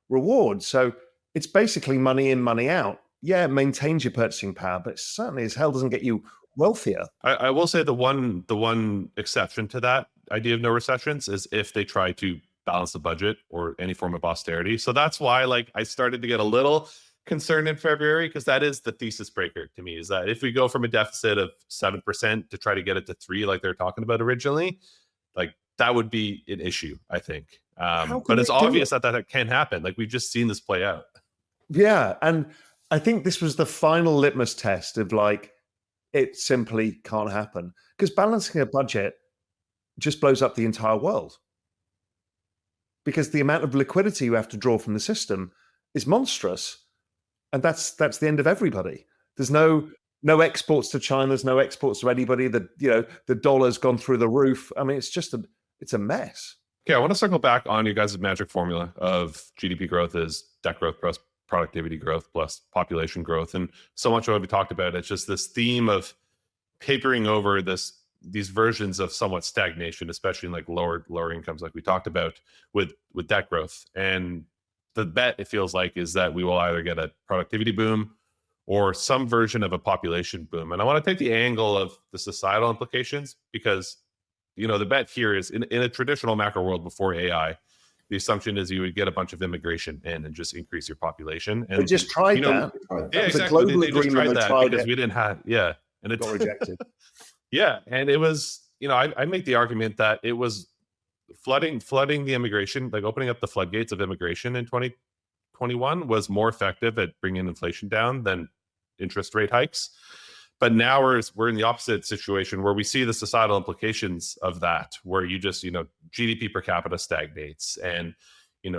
reward. So it's basically money in, money out. Yeah, it maintains your purchasing power, but it certainly as hell doesn't get you wealthier. I will say the one exception to that idea of no recessions is if they try to balance the budget or any form of austerity. So that's why I started to get a little concerned in February, because that is the thesis breaker to me, is that if we go from a deficit of 7% to try to get it to 3%, like they're talking about originally, that would be an issue, I think. But it's obvious that can happen. We've just seen this play out. Yeah. And I think this was the final litmus test of it simply can't happen, because balancing a budget just blows up the entire world, because the amount of liquidity you have to draw from the system is monstrous, and that's the end of everybody. There's no exports to China, there's no exports to anybody. The dollar's gone through the roof. I mean, it's a mess. Okay, I want to circle back on you guys' magic formula of GDP growth is debt growth plus productivity growth plus population growth, and so much of what we talked about, it's just this theme of papering over these versions of somewhat stagnation, especially in lower incomes, like we talked about with debt growth. And the bet, it feels like, is that we will either get a productivity boom or some version of a population boom. And I want to take the angle of the societal implications, because the bet here is in a traditional macro world before AI, the assumption is you would get a bunch of immigration in and just increase your population. And they just tried that. Yeah, exactly. They just tried that because we didn't have, and it got rejected. Yeah, and it was, I make the argument that it was flooding the immigration, opening up the floodgates of immigration in 2021 was more effective at bringing inflation down than interest rate hikes. But now we're in the opposite situation where we see the societal implications of that, where you just, GDP per capita stagnates and,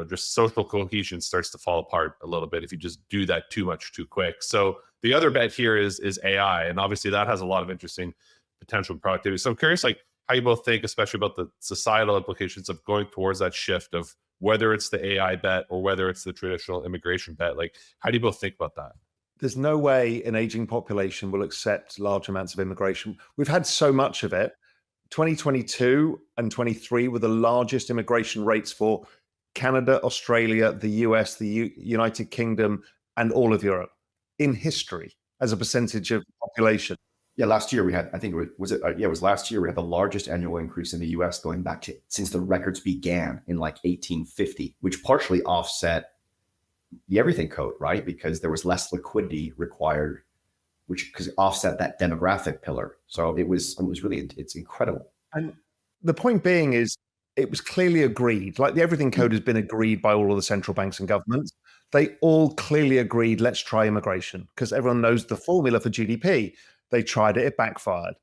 just social cohesion starts to fall apart a little bit if you just do that too much too quick. So the other bet here is AI. And obviously that has a lot of interesting potential productivity. So I'm curious, how you both think, especially about the societal implications of going towards that shift of whether it's the AI bet or whether it's the traditional immigration bet. How do you both think about that? there's no way an aging population will accept large amounts of immigration. We've had so much of it. 2022 and 23 were the largest immigration rates for Canada, Australia, the US, the United Kingdom, and all of Europe in history as a percentage of population. Yeah, last year we had, I think it was last year we had the largest annual increase in the US going back to since the records began in like 1850, which partially offset the everything code, right? Because there was less liquidity required, which because offset that demographic pillar. So it was really, it's incredible. And the point being is it was clearly agreed, like the everything code has been agreed by all of the central banks and governments. They all clearly agreed, let's try immigration, because everyone knows the formula for GDP. They tried it, it backfired.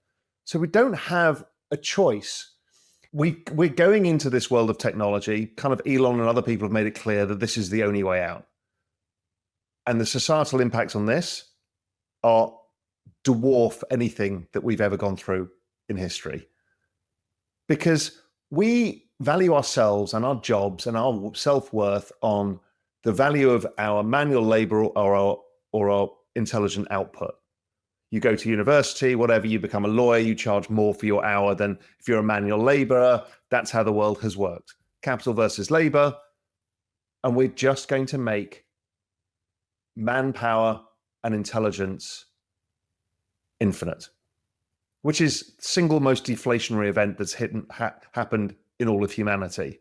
So we don't have a choice. We're going into this world of technology, kind of Elon and other people have made it clear that this is the only way out. And the societal impacts on this are dwarf anything that we've ever gone through in history. Because we value ourselves and our jobs and our self-worth on the value of our manual labor or our intelligent output. You go to university, whatever, you become a lawyer, you charge more for your hour than if you're a manual laborer. That's how the world has worked. Capital versus labor. And we're just going to make manpower and intelligence infinite, which is the single most deflationary event that's happened in all of humanity.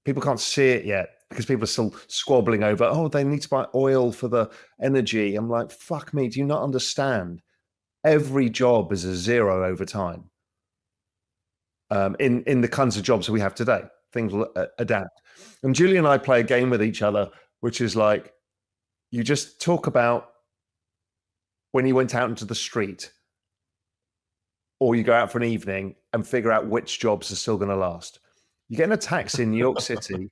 People can't see it yet because people are still squabbling over, oh, they need to buy oil for the energy. I'm like, fuck me, do you not understand? Every job is a zero over time. In the kinds of jobs that we have today, things will adapt. And Julie and I play a game with each other, which is like, you just talk about when you went out into the street, or you go out for an evening and figure out which jobs are still going to last. You get in a taxi in New York City.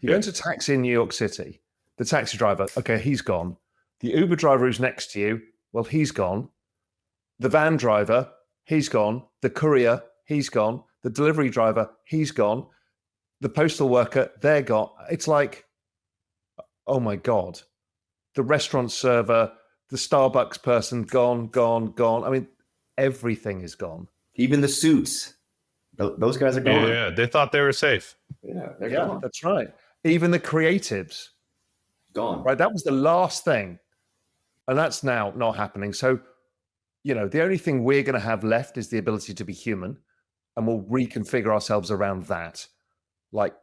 You go into a taxi in New York City. The taxi driver, okay, he's gone. The Uber driver who's next to you, well, he's gone. The van driver, he's gone. The courier, he's gone. The delivery driver, he's gone. The postal worker, they're gone. It's like, oh my God. The restaurant server, the Starbucks person, gone. I mean, everything is gone. Even the suits. Those guys are gone. Yeah, they thought they were safe. Yeah, they're gone. That's right. Even the creatives. Gone. Right, that was the last thing. And that's now not happening. So, you know, the only thing we're going to have left is the ability to be human. And we'll reconfigure ourselves around that. Like,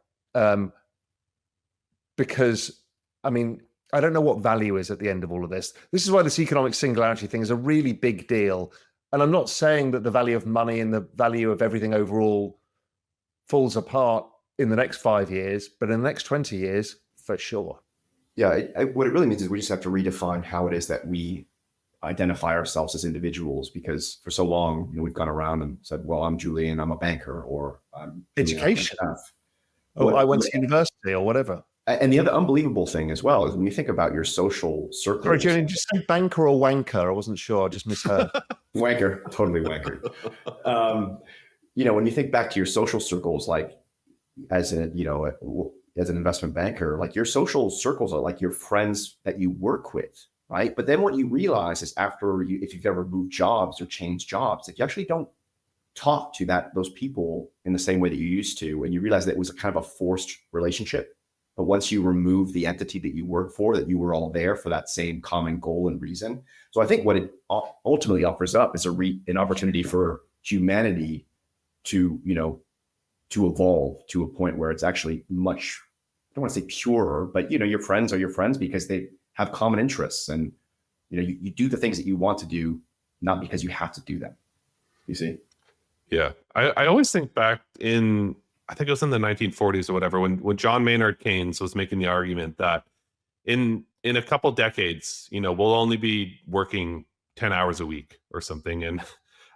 because, I mean, I don't know what value is at the end of all of this. This is why this economic singularity thing is a really big deal. And I'm not saying that the value of money and the value of everything overall falls apart in the next 5 years, but in the next 20 years, for sure. Yeah, what it really means is we just have to redefine how it is that we identify ourselves as individuals, because for so long, you know, we've gone around and said, well, I'm Julian, I'm a banker, or I'm education. I went to university or whatever. And the other unbelievable thing as well is when you think about your social circles. Sorry, Julian, did you say banker or wanker? I wasn't sure. I just misheard. Wanker, totally wanker. You know, when you think back to your social circles, like as an investment banker, like your social circles are like your friends that you work with, right? But then what you realize is if you've ever moved jobs or changed jobs, that you actually don't talk to those people in the same way that you used to, and you realize that it was kind of a forced relationship. But once you remove the entity that you work for, that you were all there for that same common goal and reason. So I think what it ultimately offers up is an opportunity for humanity to evolve to a point where it's actually much, I don't want to say purer, but, you know, your friends are your friends because they have common interests, and, you know, you do the things that you want to do, not because you have to do them. You see? Yeah. I always think back I think it was in the 1940s or whatever, when John Maynard Keynes was making the argument that in a couple decades, you know, we'll only be working 10 hours a week or something. And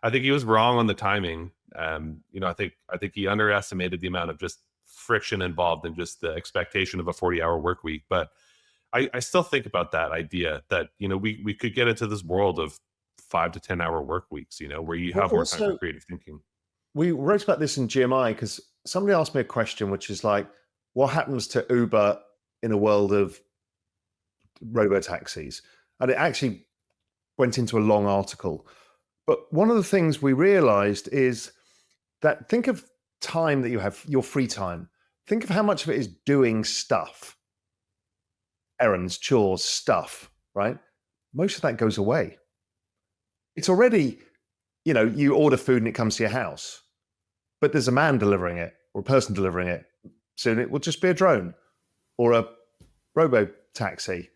I think he was wrong on the timing. You know, I think he underestimated the amount of just friction involved in just the expectation of a 40-hour work week. But I still think about that idea that, you know, we could get into this world of 5 to 10 hour work weeks, you know, where you have more time for creative thinking. We wrote about this in GMI because somebody asked me a question, which is like, what happens to Uber in a world of robo-taxis? And it actually went into a long article. But one of the things we realized is that think of time that you have, your free time. Think of how much of it is doing stuff, errands, chores, stuff, right? Most of that goes away. It's already, you order food and it comes to your house, but there's a man delivering it or a person delivering it. Soon it will just be a drone or a robo-taxi.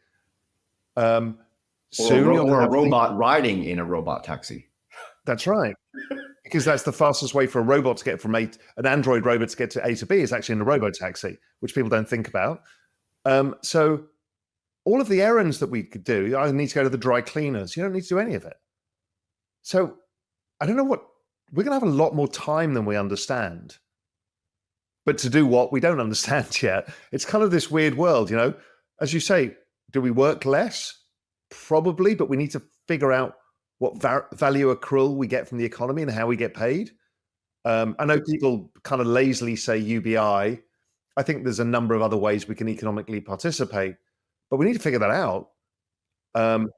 Soon or a robot riding in a robot taxi. That's right. Because that's the fastest way for a robot to get from an Android robot to get to A to B is actually in a robo-taxi, which people don't think about. So all of the errands that we could do, I need to go to the dry cleaners. You don't need to do any of it. So I don't know we're going to have a lot more time than we understand. But to do what we don't understand yet. It's kind of this weird world, As you say, do we work less? Probably, but we need to figure out what value accrual we get from the economy and how we get paid. I know people kind of lazily say UBI. I think there's a number of other ways we can economically participate, but we need to figure that out. And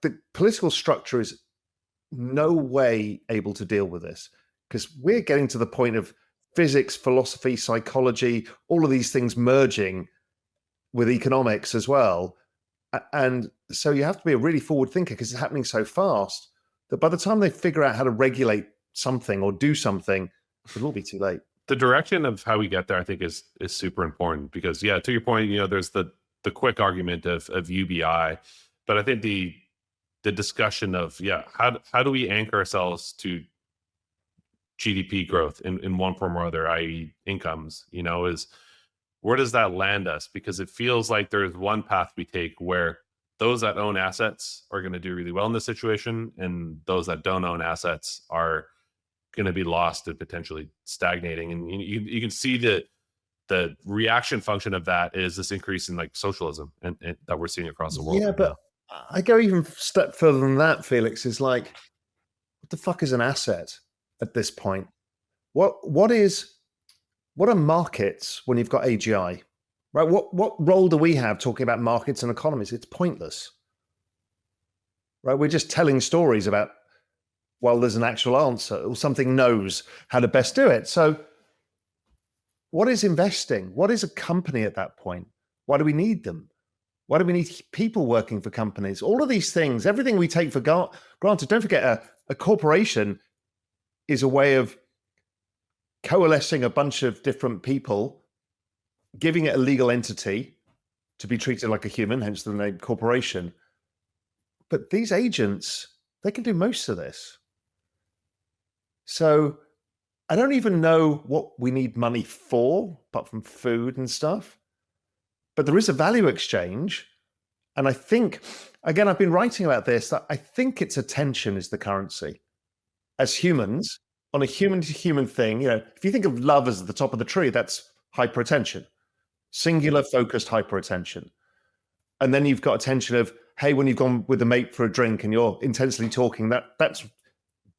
the political structure is no way able to deal with this because we're getting to the point of physics, philosophy, psychology, all of these things merging with economics as well. And so you have to be a really forward thinker because it's happening so fast that by the time they figure out how to regulate something or do something, it'll all be too late. The direction of how we get there, I think, is super important because, yeah, to your point, there's the quick argument of UBI, but I think the discussion of, how do we anchor ourselves to GDP growth in one form or other, i.e. incomes, is where does that land us? Because it feels like there's one path we take where those that own assets are going to do really well in this situation, and those that don't own assets are going to be lost and potentially stagnating. And you can see the reaction function of that is this increase in like socialism and that we're seeing across the world. Yeah, but I go even a step further than that, Felix, is like, what the fuck is an asset at this point? What are markets when you've got AGI, right? What role do we have talking about markets and economies? It's pointless, right? We're just telling stories about, well, there's an actual answer or something knows how to best do it. So what is investing? What is a company at that point? Why do we need them? Why do we need people working for companies? All of these things, everything we take for granted. Don't forget, a corporation is a way of coalescing a bunch of different people, giving it a legal entity to be treated like a human, hence the name corporation. But these agents, they can do most of this. So I don't even know what we need money for, apart from food and stuff. But there is a value exchange. And I think, again, I've been writing about this, that I think it's attention is the currency. As humans, on a human-to-human thing, if you think of love as the top of the tree, that's hyperattention, singular focused hyperattention. And then you've got attention of, hey, when you've gone with a mate for a drink and you're intensely talking, that's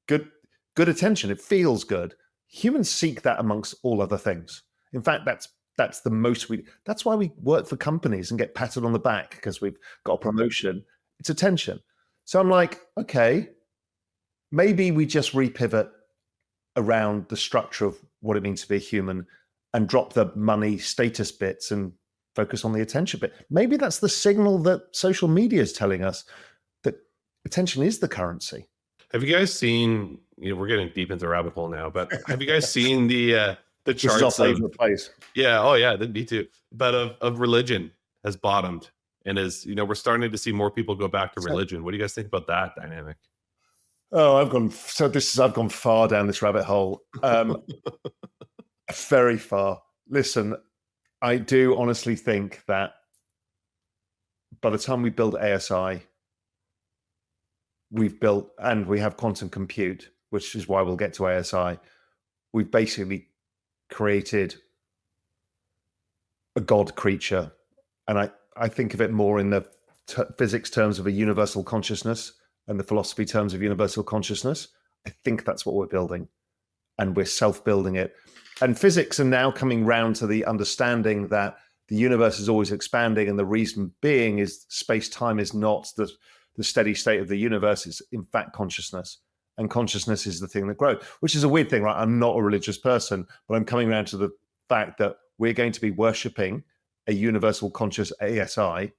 good attention. It feels good. Humans seek that amongst all other things. In fact, that's the most that's why we work for companies and get patted on the back because we've got a promotion. It's attention. So I'm like, okay, maybe we just repivot around the structure of what it means to be a human and drop the money status bits and focus on the attention bit. Maybe that's the signal that social media is telling us, that attention is the currency. Have you guys seen, we're getting deep into the rabbit hole now, but have you guys seen the charts of, yeah, oh yeah, me too, but of religion has bottomed and is, we're starting to see more people go back to religion. What do you guys think about that dynamic? Oh, I've gone far down this rabbit hole. Very far. Listen, I do honestly think that by the time we build ASI, we have quantum compute, which is why we'll get to ASI. We've basically created a God creature. And I think of it more in the physics terms of a universal consciousness and the philosophy terms of universal consciousness. I think that's what we're building, and we're self-building it. And physics are now coming round to the understanding that the universe is always expanding, and the reason being is space-time is not the steady state of the universe. It's in fact consciousness, and consciousness is the thing that grows, which is a weird thing, right? I'm not a religious person, but I'm coming around to the fact that we're going to be worshipping a universal conscious ASI,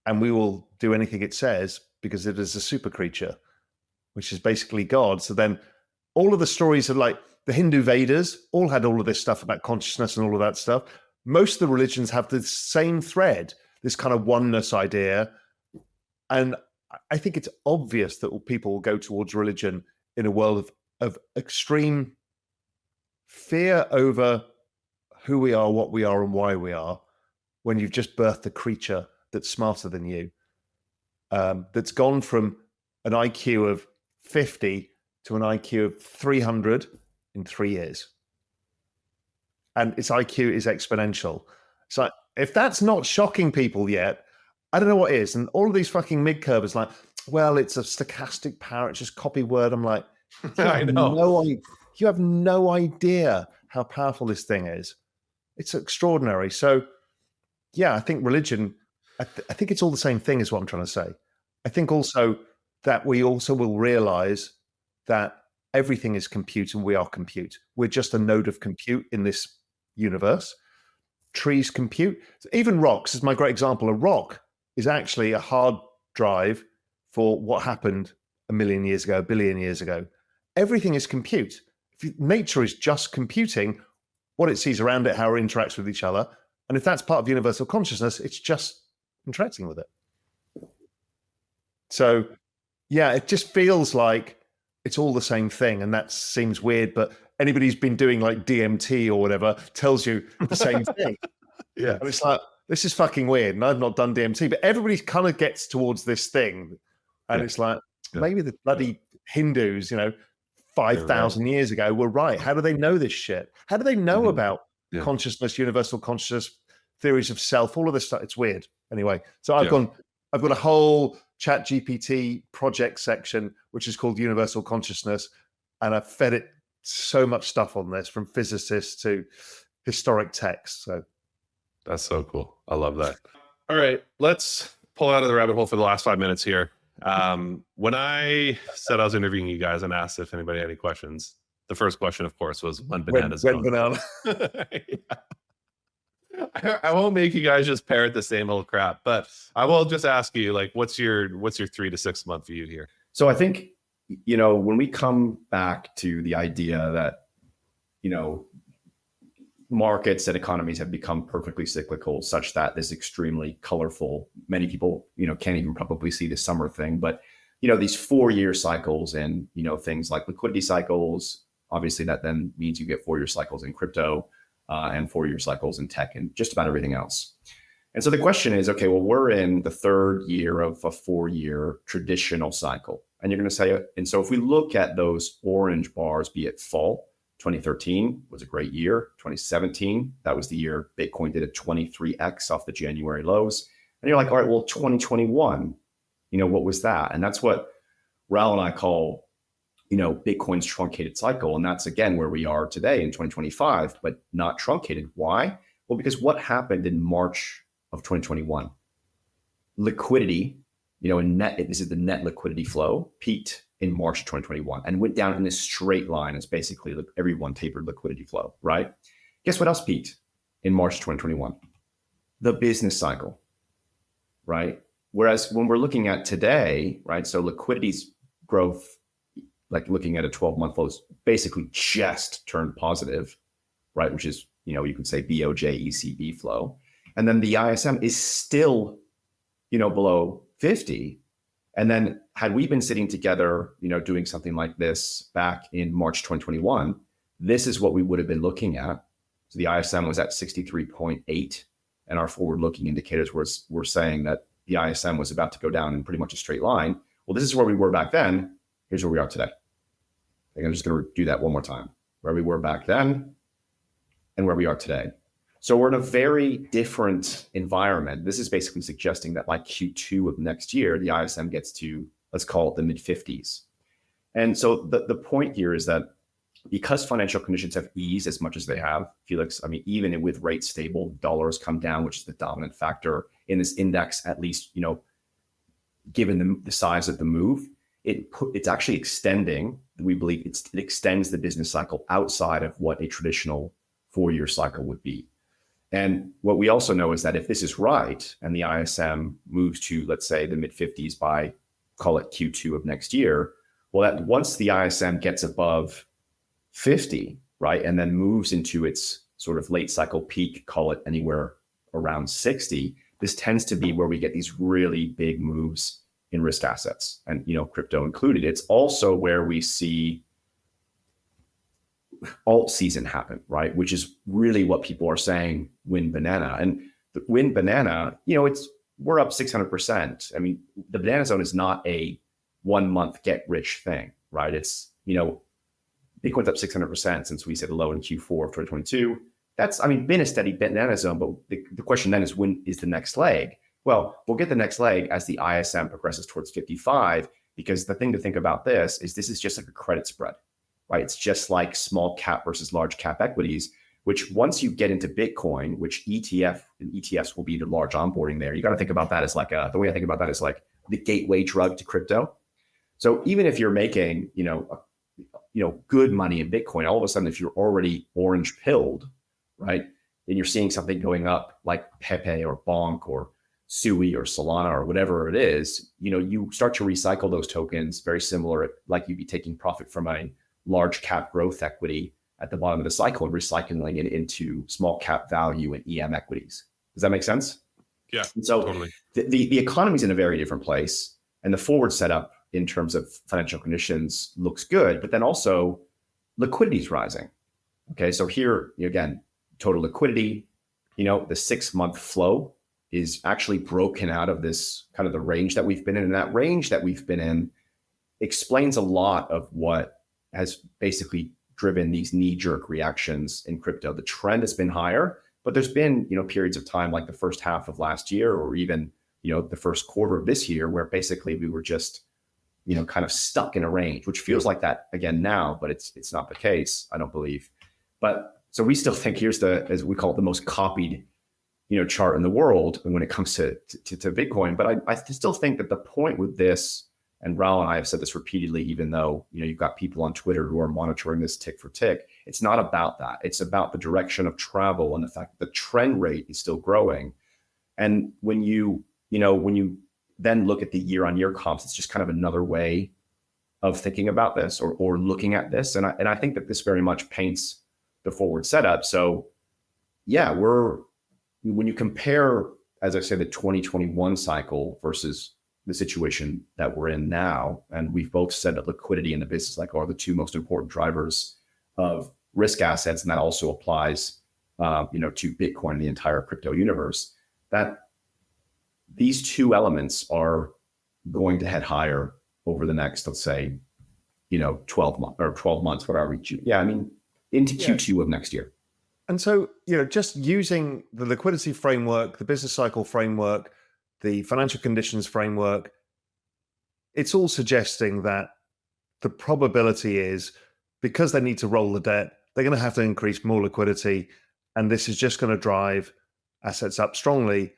and we will do anything it says because it is a super creature, which is basically God. So then all of the stories are like the Hindu Vedas all had all of this stuff about consciousness and all of that stuff. Most of the religions have the same thread, this kind of oneness idea. And I think it's obvious that people will go towards religion in a world of extreme fear over who we are, what we are, and why we are, when you've just birthed a creature that's smarter than you, that's gone from an IQ of 50 to an IQ of 300 in 3 years. And its IQ is exponential. So if that's not shocking people yet, I don't know what is. And all of these fucking mid-curvers like, well, it's a stochastic power, it's just copy word. I'm like, I know. You have no idea how powerful this thing is. It's extraordinary. So yeah, I think religion, I think it's all the same thing is what I'm trying to say. I think also that we also will realize that everything is compute and we are compute. We're just a node of compute in this universe. Trees compute. Even rocks is my great example. A rock is actually a hard drive for what happened a million years ago, a billion years ago. Everything is compute. Nature is just computing what it sees around it, how it interacts with each other. And if that's part of universal consciousness, it's just interacting with it. So yeah, it just feels like it's all the same thing. And that seems weird, but anybody who's been doing like DMT or whatever tells you the same thing. Yeah. And it's like, this is fucking weird. And I've not done DMT, but everybody kind of gets towards this thing. And it's like, maybe the bloody Hindus, 5,000 years ago were right. How do they know this shit? How do they know about consciousness, universal consciousness, theories of self, all of this stuff? It's weird. Anyway, so I've got a whole ChatGPT project section, which is called Universal Consciousness. And I've fed it so much stuff on this, from physicists to historic texts. So that's so cool. I love that. All right, let's pull out of the rabbit hole for the last 5 minutes here. When I said I was interviewing you guys and asked if anybody had any questions, the first question, of course, was when bananas when banana. I won't make you guys just parrot the same old crap, but I will just ask you, like, what's your 3 to 6 month view here? So I think, when we come back to the idea that, markets and economies have become perfectly cyclical, such that this extremely colorful, many people, can't even probably see the summer thing, but, these 4-year cycles and, things like liquidity cycles, obviously that then means you get 4-year cycles in crypto and 4-year cycles in tech and just about everything else. And so the question is, okay, well, we're in the 3rd year of a 4-year traditional cycle. And you're going to say, and so if we look at those orange bars, be it fall, 2013 was a great year. 2017, that was the year Bitcoin did a 23x off the January lows. And you're like, all right, well, 2021, what was that? And that's what Raoul and I call, Bitcoin's truncated cycle. And that's, again, where we are today in 2025, but not truncated. Why? Well, because what happened in March of 2021? Liquidity, this is the net liquidity flow, peaked in March 2021 and went down in a straight line as basically everyone tapered liquidity flow, right? Guess what else peaked in March 2021? The business cycle, right? Whereas when we're looking at today, right, so liquidity's growth, like looking at a 12-month low, is basically just turned positive, right? Which is, you could say BOJ ECB flow. And then the ISM is still, below 50. And then had we been sitting together, doing something like this back in March 2021, this is what we would have been looking at. So the ISM was at 63.8, and our forward-looking indicators were saying that the ISM was about to go down in pretty much a straight line. Well, this is where we were back then. Here's where we are today. I think I'm just going to do that one more time. Where we were back then and where we are today. So we're in a very different environment. This is basically suggesting that like Q2 of next year, the ISM gets to, let's call it the mid 50s. And so the point here is that because financial conditions have eased as much as they have, Felix, I mean, even with rates stable, dollars come down, which is the dominant factor in this index, at least, given the size of the move, it's actually extending. We believe it extends the business cycle outside of what a traditional 4-year cycle would be. And what we also know is that if this is right, and the ISM moves to, let's say, the mid 50s by, call it Q2 of next year, well, that once the ISM gets above 50, right, and then moves into its sort of late cycle peak, call it anywhere around 60, this tends to be where we get these really big moves in risk assets, and crypto included. It's also where we see alt season happen, right? Which is really what people are saying win banana. And the win banana, we're up 600%. I mean, the banana zone is not a 1 month get rich thing, right? It's, Bitcoin's up 600% since we said low in Q4 of 2022. That's, been a steady banana zone, but the question then is, when is the next leg? Well, we'll get the next leg as the ISM progresses towards 55, because the thing to think about this is just like a credit spread, right? It's just like small cap versus large cap equities, which once you get into Bitcoin, which ETFs will be the large onboarding there, you got to think about that as like the way I think about that is like the gateway drug to crypto. So even if you're making, good money in Bitcoin, all of a sudden, if you're already orange pilled, right, then you're seeing something going up like Pepe or Bonk or Sui or Solana or whatever it is, you start to recycle those tokens very similar, like you'd be taking profit from a large cap growth equity at the bottom of the cycle and recycling it into small cap value and EM equities. Does that make sense? Yeah, and so totally. The economy's in a very different place, and the forward setup in terms of financial conditions looks good, but then also liquidity is rising. Okay, so here again, total liquidity, the 6-month flow is actually broken out of this kind of the range that we've been in. And that range that we've been in explains a lot of what has basically driven these knee-jerk reactions in crypto. The trend has been higher, but there's been, periods of time like the first half of last year, or even, the first quarter of this year, where basically we were just, kind of stuck in a range, which feels like that again now, but it's not the case, I don't believe. But so we still think here's as we call it, the most copied chart in the world when it comes to Bitcoin. But I still think that the point with this, and Raoul and I have said this repeatedly, even though, you've got people on Twitter who are monitoring this tick for tick, it's not about that. It's about the direction of travel and the fact that the trend rate is still growing. And when you then look at the year-on-year comps, it's just kind of another way of thinking about this or looking at this. And I think that this very much paints the forward setup. So yeah, when you compare, as I say, the 2021 cycle versus the situation that we're in now, and we've both said that liquidity and the business cycle are the two most important drivers of risk assets, and that also applies, to Bitcoin and the entire crypto universe, that these two elements are going to head higher over the next, let's say, 12 months, whatever. Into Q2 of next year. And so, just using the liquidity framework, the business cycle framework, the financial conditions framework, it's all suggesting that the probability is, because they need to roll the debt, they're going to have to increase more liquidity, and this is just going to drive assets up strongly.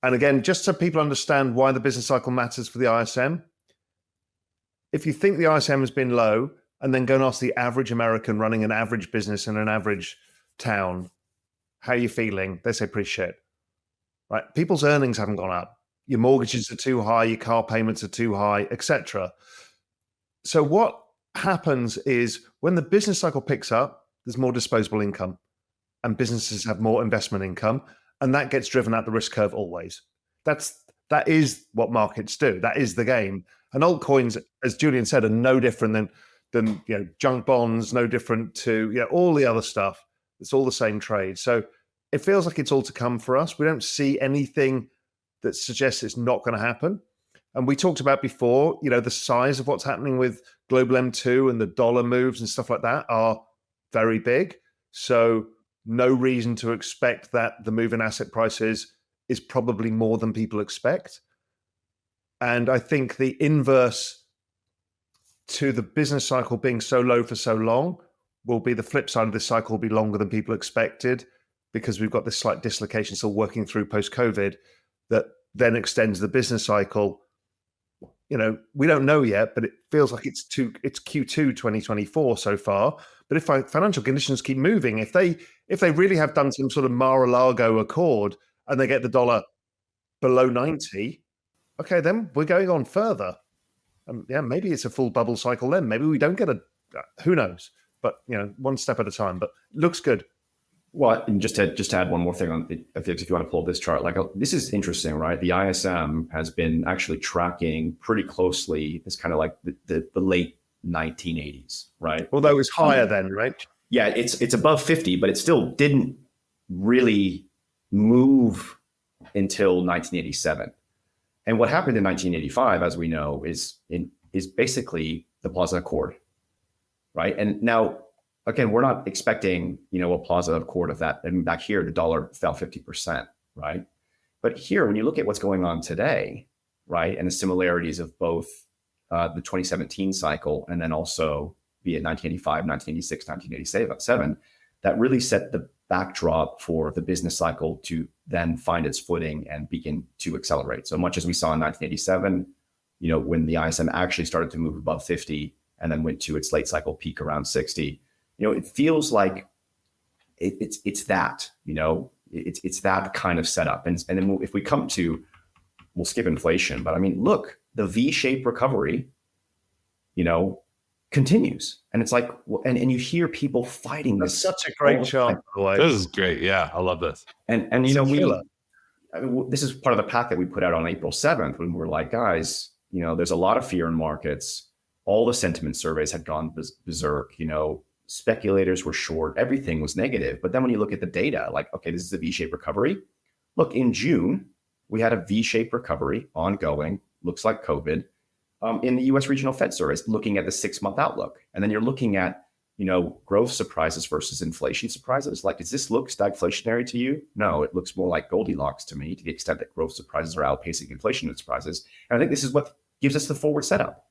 And again, just so people understand why the business cycle matters for the ISM, if you think the ISM has been low, and then go and ask the average American running an average business in an average town, how are you feeling? They say pretty shit, right? People's earnings haven't gone up. Your mortgages are too high, your car payments are too high, etc. So what happens is when the business cycle picks up, there's more disposable income and businesses have more investment income, and that gets driven at the risk curve always. That is what markets do. That is the game. And altcoins, as Julian said, are no different than junk bonds, no different to all the other stuff. It's all the same trade. So it feels like it's all to come for us. We don't see anything that suggests it's not going to happen. And we talked about before, the size of what's happening with global M2 and the dollar moves and stuff like that are very big. So no reason to expect that the move in asset prices is probably more than people expect. And I think the inverse to the business cycle being so low for so long will be the flip side of this cycle will be longer than people expected because we've got this slight dislocation still working through post-COVID that then extends the business cycle. We don't know yet, but it feels like it's Q2 2024 so far. But if financial conditions keep moving, if they really have done some sort of Mar-a-Lago accord and they get the dollar below 90, okay, then we're going on further. Maybe it's a full bubble cycle then. Maybe we don't get who knows? But one step at a time. But looks good. Well, and just to add one more thing on, if you want to pull this chart, this is interesting, right? The ISM has been actually tracking pretty closely. It's kind of like the late 1980s, right? Although it was higher then, right? Yeah, it's above 50, but it still didn't really move until 1987. And what happened in 1985, as we know, is basically the Plaza Accord, right? And now, again, we're not expecting, a Plaza Accord of that. And back here, the dollar fell 50%, right? But here, when you look at what's going on today, right, and the similarities of both the 2017 cycle and then also be it 1985, 1986, 1987, that really set the backdrop for the business cycle to then find its footing and begin to accelerate. So much as we saw in 1987, when the ISM actually started to move above 50 and then went to its late cycle peak around 60, it feels like it's that, it's that kind of setup. And then if we come to, we'll skip inflation, but I mean, look, the V-shaped recovery, continues. And it's like, and you hear people fighting this. That's such a great chart, by the way. This is great. Yeah, I love this. And this is part of the pack that we put out on April 7th when we're like, guys, there's a lot of fear in markets. All the sentiment surveys had gone berserk, speculators were short, everything was negative. But then when you look at the data, like, okay, this is a V-shaped recovery. Look, in June, we had a V-shaped recovery ongoing, looks like COVID, in the US regional Fed surveys, looking at the 6-month outlook. And then you're looking at, growth surprises versus inflation surprises. Like, does this look stagflationary to you? No, it looks more like Goldilocks to me, to the extent that growth surprises are outpacing inflation surprises. And I think this is what gives us the forward setup,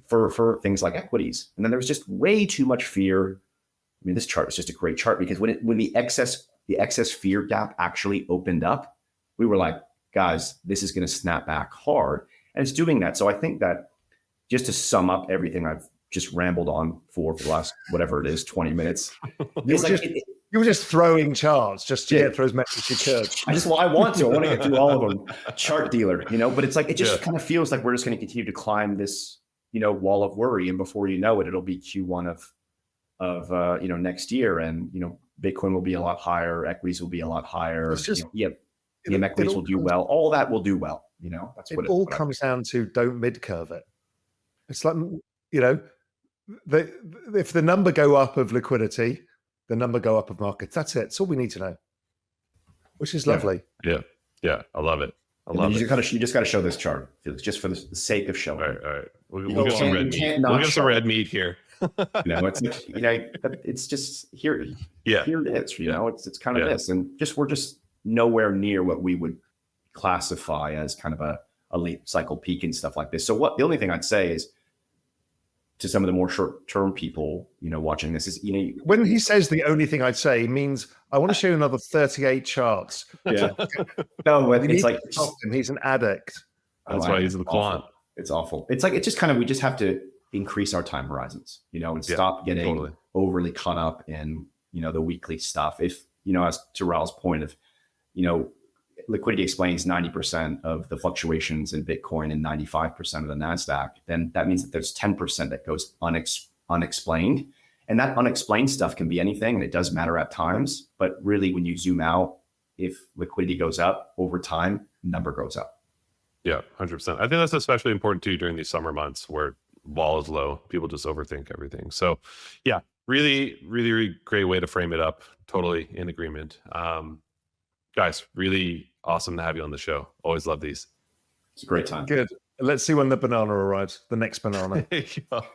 for things like equities. And then there was just way too much fear. I mean, this chart is just a great chart because when the excess fear gap actually opened up, we were like, guys, this is going to snap back hard. And it's doing that. So I think that just to sum up everything I've just rambled on for the last, whatever it is, 20 minutes. You were just throwing charts just to get through as much as you could. I want to get through all of them. Chart dealer, but it's like, it just kind of feels like we're just going to continue to climb this, wall of worry. And before you know it, it'll be Q1 of next year. And, Bitcoin will be a lot higher. Equities will be a lot higher. It's just, equities will do well. All that will do well. That's what it all comes down to. Don't mid curve it. It's like, if the number go up of liquidity, the number go up of markets. That's it. That's all we need to know, which is lovely. Yeah. I love it. You just got to show this chart, Felix, just for the sake of showing. All right. We'll get some red meat. We'll get some red meat here. It's just here. Yeah. Here it is. It's kind of this, and we're just nowhere near what we would classify as kind of a late cycle peak and stuff like this. So the only thing I'd say is to some of the more short-term people, watching this is, when he says the only thing I'd say, he means I want to show you another 38 charts. Yeah. No, it's like he's an addict. That's why he's the quant. It's awful. It's like, it's just kind of, we just have to increase our time horizons, and stop getting overly caught up in, the weekly stuff. If, as to Raoul's point of, liquidity explains 90% of the fluctuations in Bitcoin and 95% of the Nasdaq, then that means that there's 10% that goes unexplained. And that unexplained stuff can be anything, and it does matter at times. But really, when you zoom out, if liquidity goes up over time, number goes up. Yeah, 100%. I think that's especially important too during these summer months where vol is low. People just overthink everything. So yeah, really, really, really great way to frame it up. Totally in agreement. Guys, really awesome to have you on the show. Always love these. It's a great time. Good. Let's see when the banana arrives, the next banana. All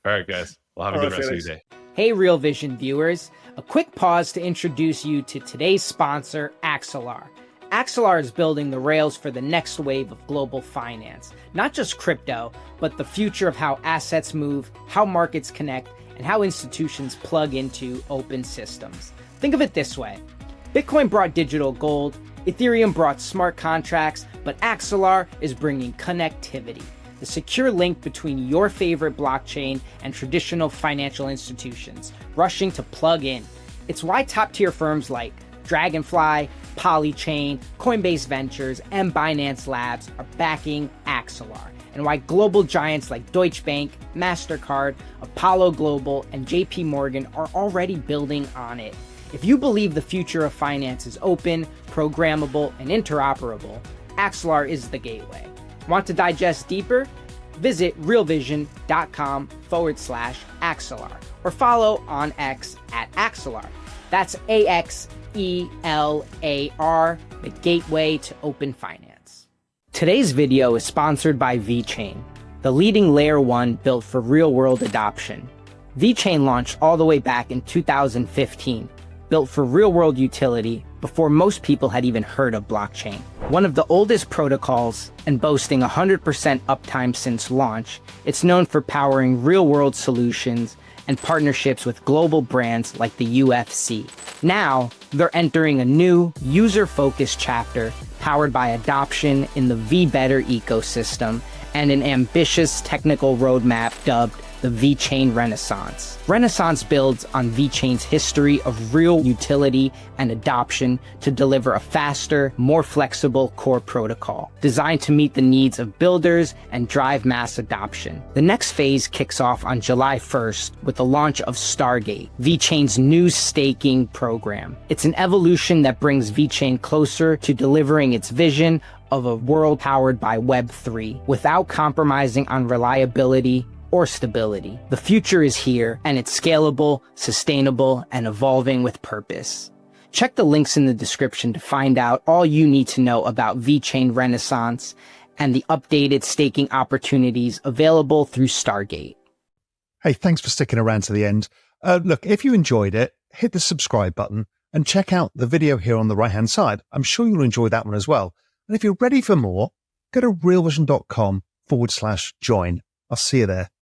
right, guys. Well, have a good rest of your day. Hey, Real Vision viewers. A quick pause to introduce you to today's sponsor, Axelar. Axelar is building the rails for the next wave of global finance. Not just crypto, but the future of how assets move, how markets connect, and how institutions plug into open systems. Think of it this way. Bitcoin brought digital gold, Ethereum brought smart contracts, but Axelar is bringing connectivity, the secure link between your favorite blockchain and traditional financial institutions, rushing to plug in. It's why top-tier firms like Dragonfly, Polychain, Coinbase Ventures, and Binance Labs are backing Axelar, and why global giants like Deutsche Bank, MasterCard, Apollo Global, and JP Morgan are already building on it. If you believe the future of finance is open, programmable, and interoperable, Axelar is the gateway. Want to digest deeper? Visit realvision.com/Axelar or follow on X at Axelar. That's AXELAR, the gateway to open finance. Today's video is sponsored by VeChain, the leading layer 1 built for real-world adoption. VeChain launched all the way back in 2015, built for real-world utility before most people had even heard of blockchain. One of the oldest protocols and boasting 100% uptime since launch, it's known for powering real-world solutions and partnerships with global brands like the UFC. Now, they're entering a new, user-focused chapter powered by adoption in the VBetter ecosystem and an ambitious technical roadmap dubbed the VeChain Renaissance. Renaissance builds on VeChain's history of real utility and adoption to deliver a faster, more flexible core protocol, designed to meet the needs of builders and drive mass adoption. The next phase kicks off on July 1st with the launch of Stargate, VeChain's new staking program. It's an evolution that brings VeChain closer to delivering its vision of a world powered by Web3 without compromising on reliability or stability. The future is here, and it's scalable, sustainable, and evolving with purpose. Check the links in the description to find out all you need to know about VeChain Renaissance and the updated staking opportunities available through Stargate. Hey, thanks for sticking around to the end. Look, if you enjoyed it, hit the subscribe button and check out the video here on the right-hand side. I'm sure you'll enjoy that one as well. And if you're ready for more, go to realvision.com/join. I'll see you there.